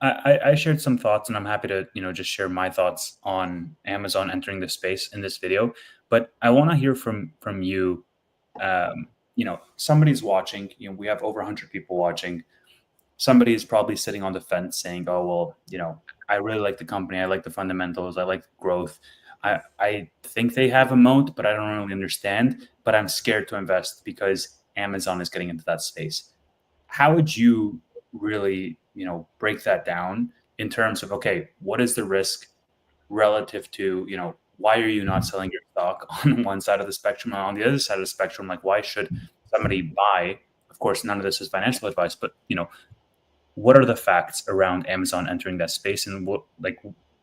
I shared some thoughts, and I'm happy to, just share my thoughts on Amazon entering this space in this video. But I want to hear from you. Somebody's watching. We have over 100 people watching. Somebody's probably sitting on the fence, saying, "Oh, well, I really like the company. I like the fundamentals. I like growth. I think they have a moat, but I don't really understand. But I'm scared to invest because Amazon is getting into that space. How would you really, break that down in terms of, okay, what is the risk relative to, why are you not selling your stock on one side of the spectrum and on the other side of the spectrum? Like, why should somebody buy? Of course, none of this is financial advice, but what are the facts around Amazon entering that space, and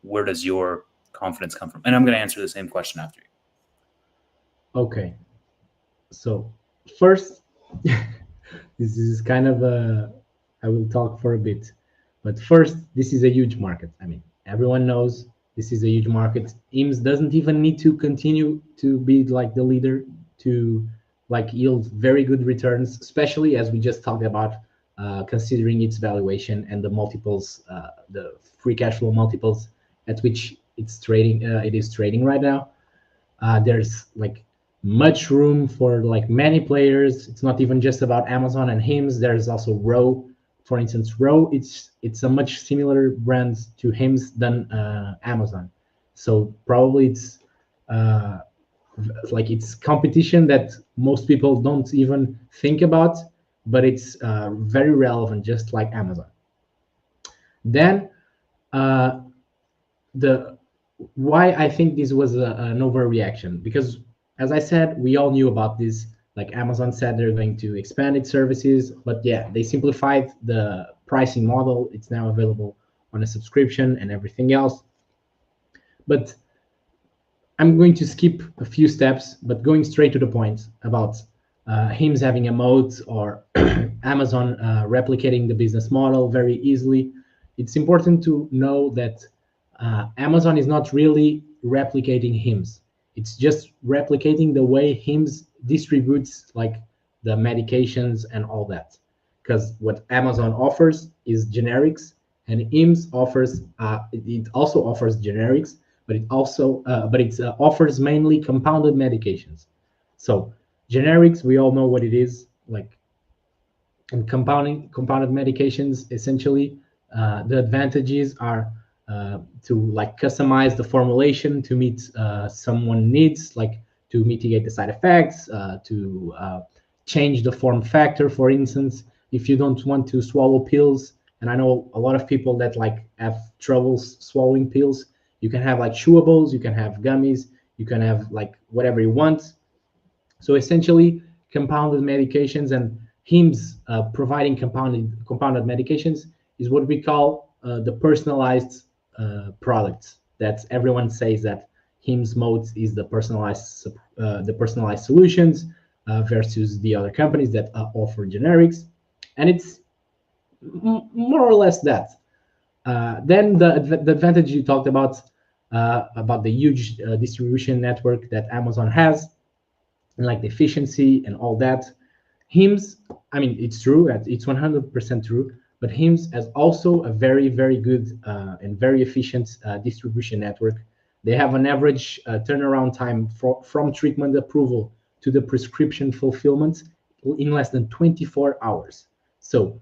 where does your confidence come from? And I'm going to answer the same question after you. Okay, so first, this is kind of a, I will talk for a bit, but first, this is a huge market. I mean, everyone knows this is a huge market. IMS doesn't even need to continue to be like the leader to like yield very good returns, especially as we just talked about, considering its valuation and the multiples, the free cash flow multiples at which it is trading right now. There's like much room for like many players. It's not even just about Amazon and HIMS. There's also Row. For instance, Row, it's a much similar brand to HIMS than Amazon. So probably uh, it's competition that most people don't even think about, but it's very relevant, just like Amazon. Then uh, the why I think this was an overreaction, because as I said, we all knew about this. Like Amazon said they're going to expand its services, but yeah, they simplified the pricing model. It's now available on a subscription and everything else. But I'm going to skip a few steps, but going straight to the point about HIMS having a moat or Amazon replicating the business model very easily. It's important to know that Amazon is not really replicating HIMS. It's just replicating the way HIMS distributes like the medications and all that. Because what Amazon offers is generics, and HIMS offers it also offers generics, but it offers mainly compounded medications. So generics, we all know what it is, like, and compounded medications. Essentially, the advantages are to like customize the formulation to meet someone needs, like to mitigate the side effects, to change the form factor. For instance, if you don't want to swallow pills, and I know a lot of people that like have troubles swallowing pills, you can have like chewables, you can have gummies, you can have like whatever you want. So essentially, compounded medications and HIMS providing compounded medications is what we call the personalized products. That everyone says that HIMS mode is the personalized solutions versus the other companies that offer generics, and it's more or less that. Then the advantage you talked about the huge distribution network that Amazon has, and like the efficiency and all that. HIMS, I mean, it's true, it's 100% true, but HIMS has also a very, very good and very efficient distribution network. They have an average turnaround time from treatment approval to the prescription fulfillment in less than 24 hours. So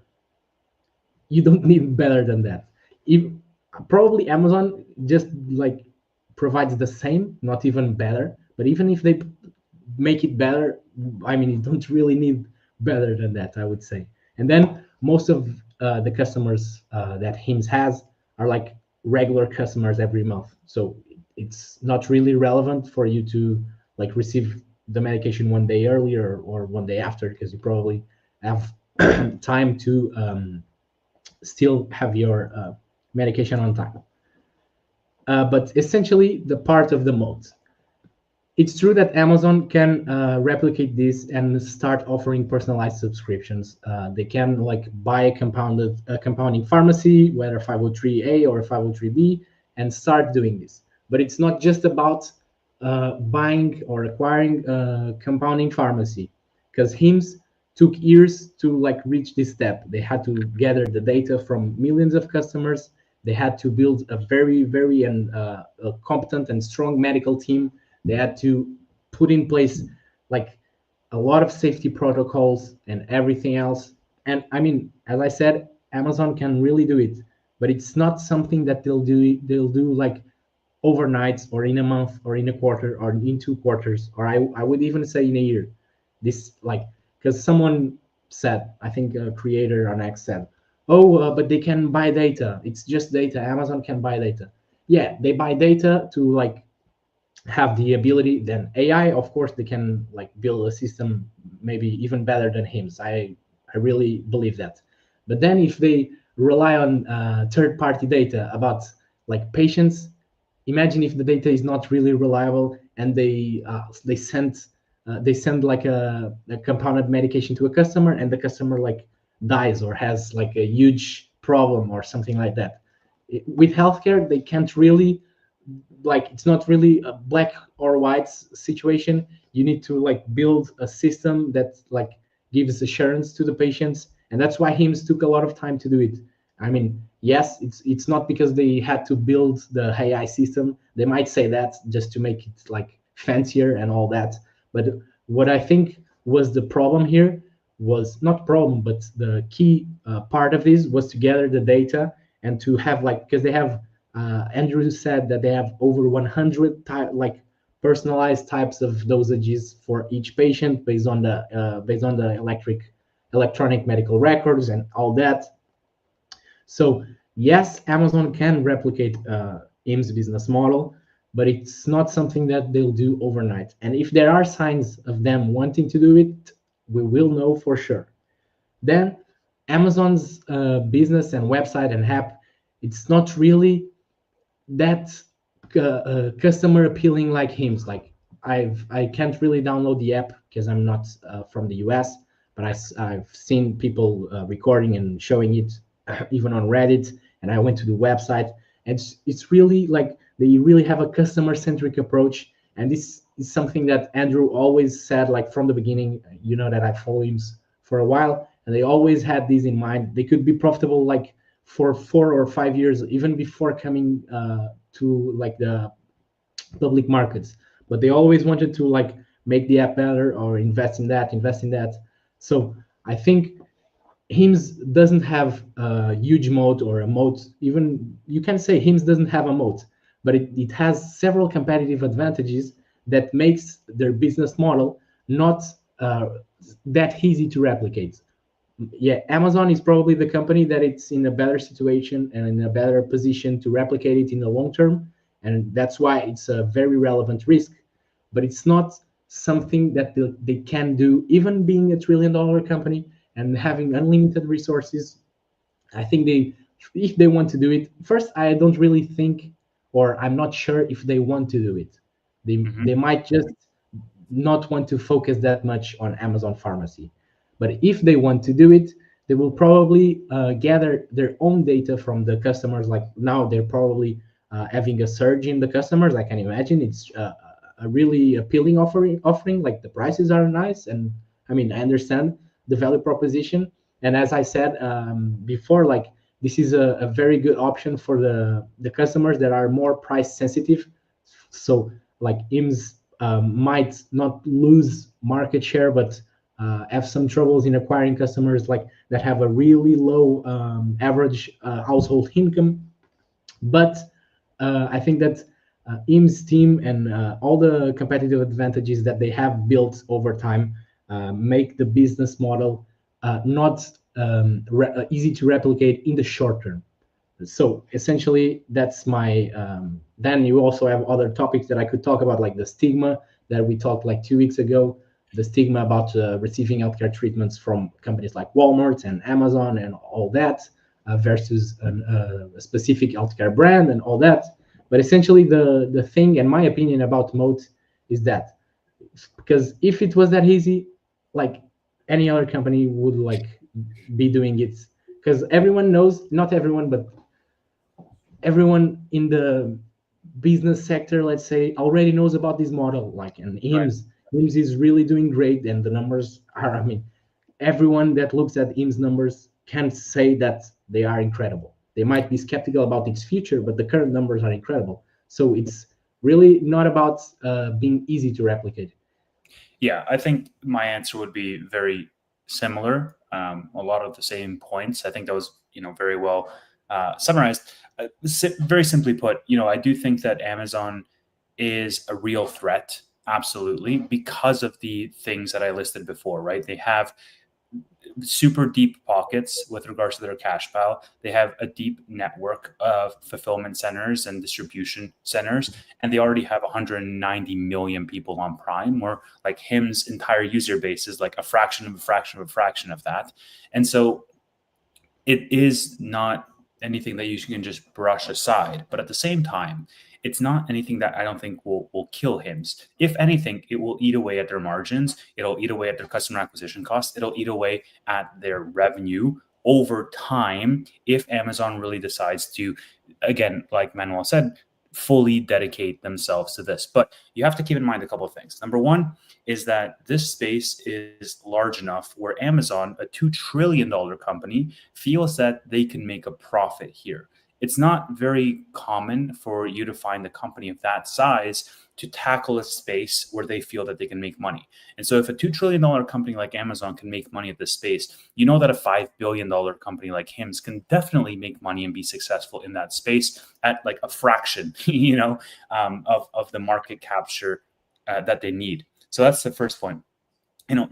you don't need better than that. If probably Amazon just like provides the same, not even better, but even if they make it better, I mean, you don't really need better than that, I would say. And then most of the customers that HIMS has are like regular customers every month, so it's not really relevant for you to like receive the medication one day earlier or one day after, because you probably have time to still have your medication on time. But essentially, the part of the moat, it's true that Amazon can replicate this and start offering personalized subscriptions. They can like buy a compounding pharmacy, whether 503A or 503B, and start doing this. But it's not just about buying or acquiring a compounding pharmacy, because HIMS took years to like reach this step. They had to gather the data from millions of customers. They had to build a very, very a competent and strong medical team. They had to put in place like a lot of safety protocols and everything else. And I mean, as I said, Amazon can really do it, but it's not something that they'll do like overnight or in a month or in a quarter or in 2 quarters, or I would even say in a year. This like because someone said, I think a creator on X said, oh, but they can buy data. It's just data. Amazon can buy data. Yeah, they buy data to like have the ability. Then AI, of course, they can like build a system maybe even better than him. So I really believe that. But then if they rely on third party data about like patients, imagine if the data is not really reliable and they send like a compounded medication to a customer and the customer like dies or has like a huge problem or something like that. With healthcare, they can't really like it's not really a black or white situation. You need to like build a system that like gives assurance to the patients, and that's why HIMSS took a lot of time to do it. I mean, yes, it's not because they had to build the AI system. They might say that just to make it like fancier and all that. But what I think was the problem here was not problem, but the key part of this was to gather the data and to have like because they have Andrew said that they have over 100 like personalized types of dosages for each patient based on the electronic medical records and all that. So yes, Amazon can replicate IM's business model, but it's not something that they'll do overnight. And if there are signs of them wanting to do it, we will know for sure. Then Amazon's business and website and app, it's not really that customer appealing like him. Like I can't really download the app because I'm not from the US, but I've seen people recording and showing it even on Reddit, and I went to the website, and it's really like they really have a customer centric approach, and this is something that Andrew always said like from the beginning. You know that I follow him for a while, and they always had this in mind. They could be profitable like for 4 or 5 years, even before coming to like the public markets. But they always wanted to like make the app better or invest in that. So I think HIMSS doesn't have a huge moat or a moat. Even you can say HIMSS doesn't have a moat, but it has several competitive advantages that makes their business model not that easy to replicate. Yeah, Amazon is probably the company that it's in a better situation and in a better position to replicate it in the long term, and that's why it's a very relevant risk. But it's not something that they can do, even being a $1 trillion company and having unlimited resources. I think if they want to do it, first, I don't really think, or I'm not sure if they want to do it. They might just not want to focus that much on Amazon Pharmacy. But if they want to do it, they will probably gather their own data from the customers. Like now, they're probably having a surge in the customers. I can imagine it's a really appealing offering. Like the prices are nice, and I mean I understand the value proposition. And as I said before, like this is a very good option for the customers that are more price sensitive. So like IMS might not lose market share, but have some troubles in acquiring customers like that have a really low average household income. But I think that IM's team and all the competitive advantages that they have built over time make the business model not easy to replicate in the short term. So essentially, that's my. Then you also have other topics that I could talk about, like the stigma that we talked like 2 weeks ago, the stigma about receiving healthcare treatments from companies like Walmart and Amazon and all that versus a specific healthcare brand and all that. But essentially, the thing, in my opinion, about moat is that because if it was that easy, like any other company would like be doing it because everyone knows, not everyone, but everyone in the business sector, let's say, already knows about this model. Like, and Right. IMS is really doing great, and the numbers are. I mean, everyone that looks at IMS numbers can say that they are incredible. They might be skeptical about its future, but the current numbers are incredible. So it's really not about being easy to replicate. Yeah, I think my answer would be very similar. A lot of the same points. I think that was, very well summarized, very simply put, I do think that Amazon is a real threat, absolutely, because of the things that I listed before, right? They have super deep pockets with regards to their cash pile. They have a deep network of fulfillment centers and distribution centers, and they already have 190 million people on Prime, or like Him's entire user base is like a fraction of a fraction of a fraction of that. And so it is not anything that you can just brush aside. But at the same time, it's not anything that I don't think will kill Hims. If anything, it will eat away at their margins. It'll eat away at their customer acquisition costs. It'll eat away at their revenue over time if Amazon really decides to, again, like Manuel said, fully dedicate themselves to this. But you have to keep in mind a couple of things. Number one is that this space is large enough where Amazon, a $2 trillion company, feels that they can make a profit here. It's not very common for you to find a company of that size to tackle a space where they feel that they can make money. And so if a $2 trillion company like Amazon can make money at this space, you know that a $5 billion company like Hims can definitely make money and be successful in that space at like a fraction, of the market capture that they need. So that's the first point.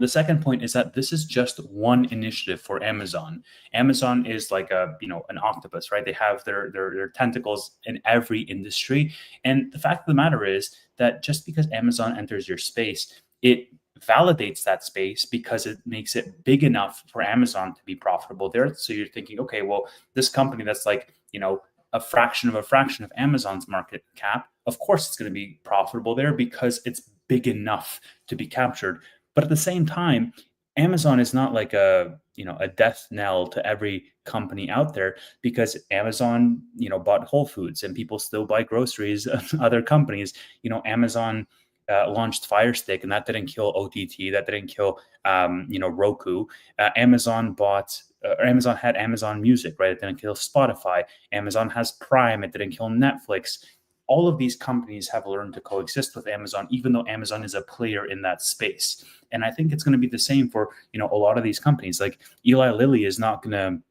The second point is that this is just one initiative for Amazon. Amazon is like an octopus, right? They have their tentacles in every industry. And the fact of the matter is that just because Amazon enters your space, it validates that space because it makes it big enough for Amazon to be profitable there. So you're thinking, okay, well, this company that's like, a fraction of Amazon's market cap, of course it's going to be profitable there because it's big enough to be captured. But at the same time, Amazon is not like a death knell to every company out there, because Amazon bought Whole Foods and people still buy groceries of other companies. Amazon launched Fire Stick, and that didn't kill OTT, that didn't kill Roku. Amazon had Amazon Music, right? It didn't kill Spotify. Amazon has Prime, it didn't kill Netflix. All of these companies have learned to coexist with Amazon, even though Amazon is a player in that space. And I think it's going to be the same for, a lot of these companies. Like Eli Lilly is not going to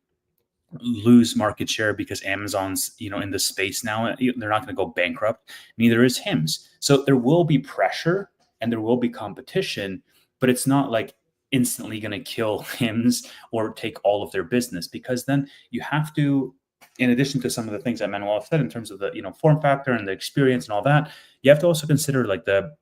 lose market share because Amazon's, in the space now. They're not going to go bankrupt. Neither is Hims. So there will be pressure and there will be competition, but it's not like instantly going to kill Hims or take all of their business, because then you have to, in addition to some of the things that Manuel said in terms of the form factor and the experience and all that, you have to also consider like the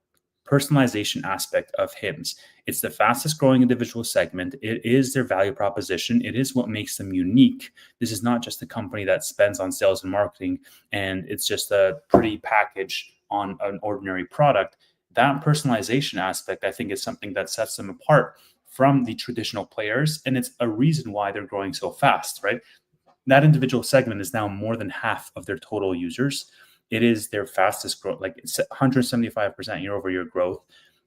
personalization aspect of Hims. It's the fastest growing individual segment. It is their value proposition. It is what makes them unique. This is not just a company that spends on sales and marketing and it's just a pretty package on an ordinary product. That personalization aspect, I think, is something that sets them apart from the traditional players. And it's a reason why they're growing so fast, right? That individual segment is now more than half of their total users. It is their fastest growth, like it's 175% year over year growth.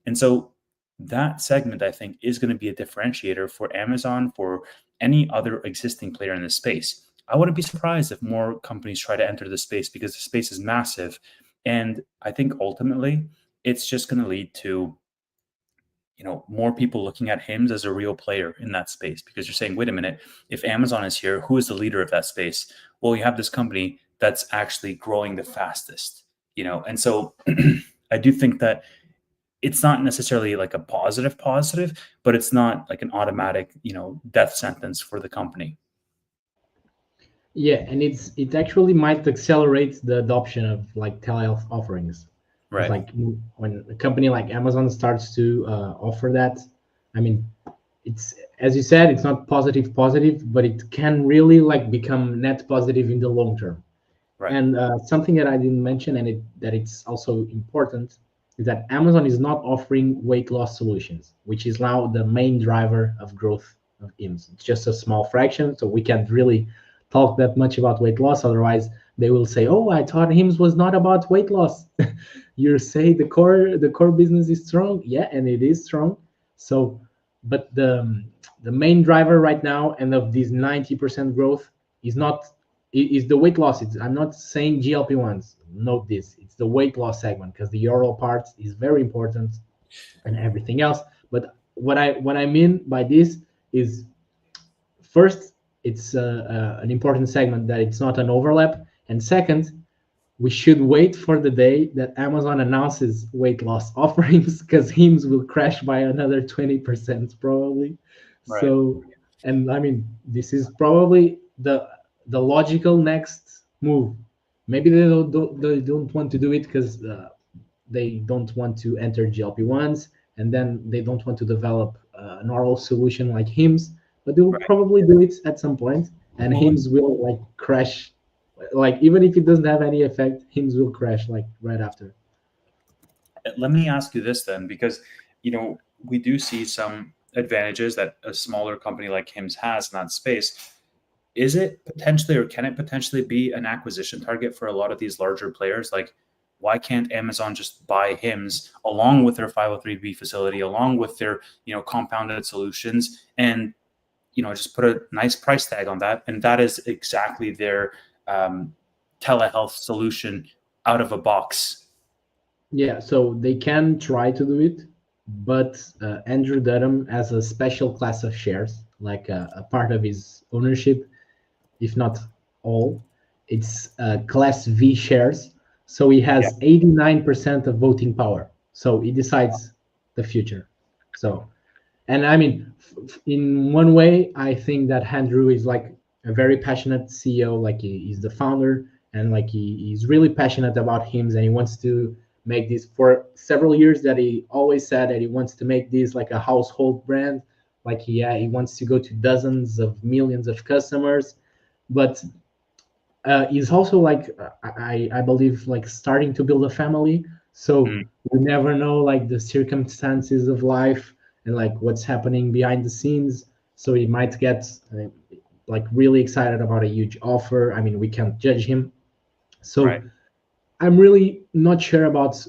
And so that segment, I think, is going to be a differentiator for Amazon, for any other existing player in this space. I wouldn't be surprised if more companies try to enter the space, because the space is massive. And I think ultimately it's just going to lead to more people looking at Hims as a real player in that space, because you're saying, wait a minute, if Amazon is here, who is the leader of that space? Well, you have this company that's actually growing the fastest, and so I do think that it's not necessarily like a positive, but it's not like an automatic, death sentence for the company. Yeah, and it actually might accelerate the adoption of like telehealth offerings. It's Right. like when a company like Amazon starts to offer that. I mean, it's, as you said, it's not positive, but it can really like become net positive in the long term. Right. And something that I didn't mention, and that it's also important, is that Amazon is not offering weight loss solutions, which is now the main driver of growth of Hims. It's just a small fraction, so we can't really talk that much about weight loss. Otherwise, they will say, "Oh, I thought Hims was not about weight loss." You say the core business is strong, yeah, and it is strong. So, but the main driver right now, and of this 90% growth, is not is the weight loss. I'm not saying GLP-1s. Note this: it's the weight loss segment, because the oral part is very important, and everything else. But what I mean by this is, first, it's an important segment that it's not an overlap. And second, we should wait for the day that Amazon announces weight loss offerings because Hims will crash by another 20% probably. Right. So, and I mean, this is probably the logical next move. Maybe they don't want to do it because they don't want to enter GLP-1s, and then they don't want to develop an oral solution like Hims, but they will Right. probably do it at some point, and Well, Hims will like crash, like even if it doesn't have any effect, Hims will crash like right after. let me ask you this then, because we do see some advantages that a smaller company like Hims has in that space. Is it potentially, or can it potentially be an acquisition target for a lot of these larger players? Like, why can't Amazon just buy Hims along with their 503B facility, along with their compounded solutions, and just put a nice price tag on that, and that is exactly their um, telehealth solution out of a box? Yeah, so they can try to do it, but Andrew Durham has a special class of shares, like a part of his ownership, if not all. It's Class V shares. So he Yeah. has 89% of voting power. So he decides the future. So, and I mean, in one way, I think that Andrew is like a very passionate CEO. Like he's the founder, and like he's really passionate about Hims, and he wants to make this for several years. That he always said that he wants to make this like a household brand. Like he wants to go to dozens of millions of customers, but he's also like I believe like starting to build a family. So Mm, we never know like the circumstances of life and like what's happening behind the scenes. So he might get like really excited about a huge offer. I mean, we can't judge him. So right. I'm really not sure about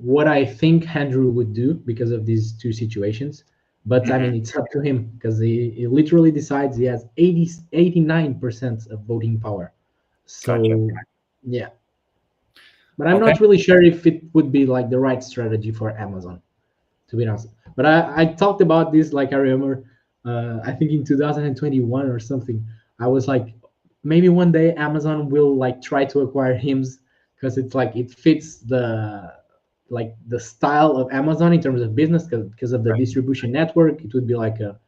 what I think Andrew would do because of these two situations. But I Hmm. mean, it's up to him because he literally decides he has 89% of voting power. Gotcha. So, yeah. But I'm Okay. not really sure if it would be like the right strategy for Amazon, to be honest. But I talked about this, like I remember, I think in 2021 or something. I was like, maybe one day Amazon will like try to acquire Hims because it's like it fits the style of Amazon in terms of business because of the Right. distribution network. It would be like a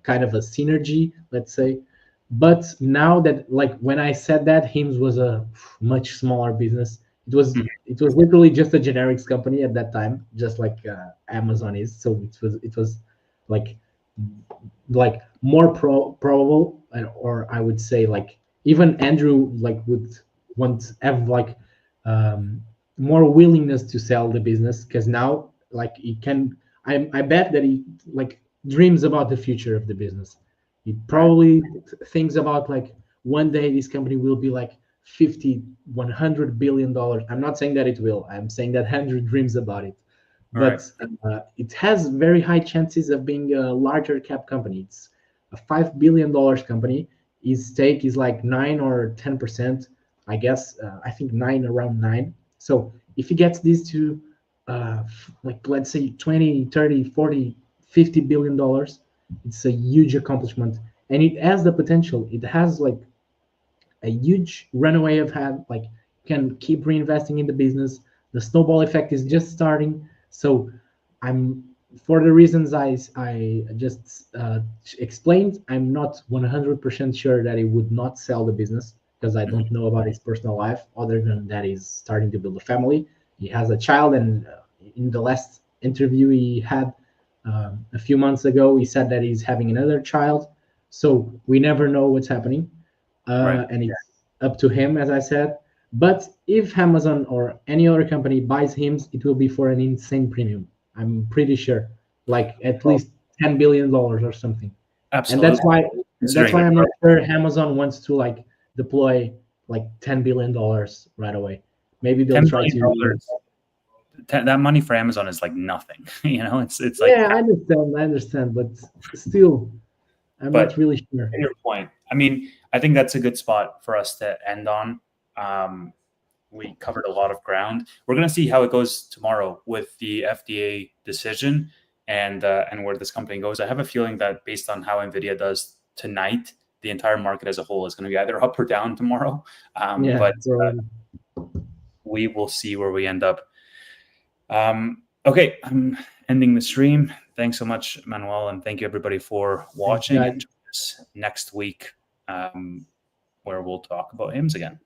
kind of a synergy, let's say. But now that like when I said that Hims was a much smaller business, it was Mhm. it was literally just a generics company at that time, just like Amazon is. So it was like more probable, or I would say like even Andrew like would want have like um, more willingness to sell the business because now like he can. I bet that he like dreams about the future of the business. He Right. probably thinks about like one day this company will be like 50 $100 billion. I'm not saying that it will. I'm saying that Andrew dreams about it, Right. but it has very high chances of being a larger cap company. It's a $5 billion company. His stake is like 9 or 10%, I guess. I think nine, around nine. So if he gets these to like let's say 20, 30, 40, $50 billion, it's a huge accomplishment, and it has the potential. It has like a huge runaway of had like can keep reinvesting in the business. The snowball effect is just starting. So I'm for the reasons I just explained, I'm not 100% sure that he would not sell the business because I Mhm. don't know about his personal life other than that he's starting to build a family. He has a child, and in the last interview he had a few months ago, he said that he's having another child. So we never know what's happening, Right. and it's up to him, as I said. But if Amazon or any other company buys him, it will be for an insane premium. I'm pretty sure, like at Well, least $10 billion or something. And that's absolutely. why that's Considering why the I'm not growth, sure Amazon wants to like deploy like $10 billion right away. Maybe they'll $10 try billion to. dollars. That money for Amazon is like nothing. It's like, Yeah, I understand, but still, I'm not but really sure. to your point, I mean, I think that's a good spot for us to end on. Um, we covered a lot of ground. We're going to see how it goes tomorrow with the FDA decision and where this company goes. I have a feeling that based on how Nvidia does tonight, the entire market as a whole is going to be either up or down tomorrow. Yeah, But probably. we will see where we end up. Okay, I'm ending the stream. Thanks so much, Manuel, and thank you everybody for watching. And join us next week, where we'll talk about HIMSS again.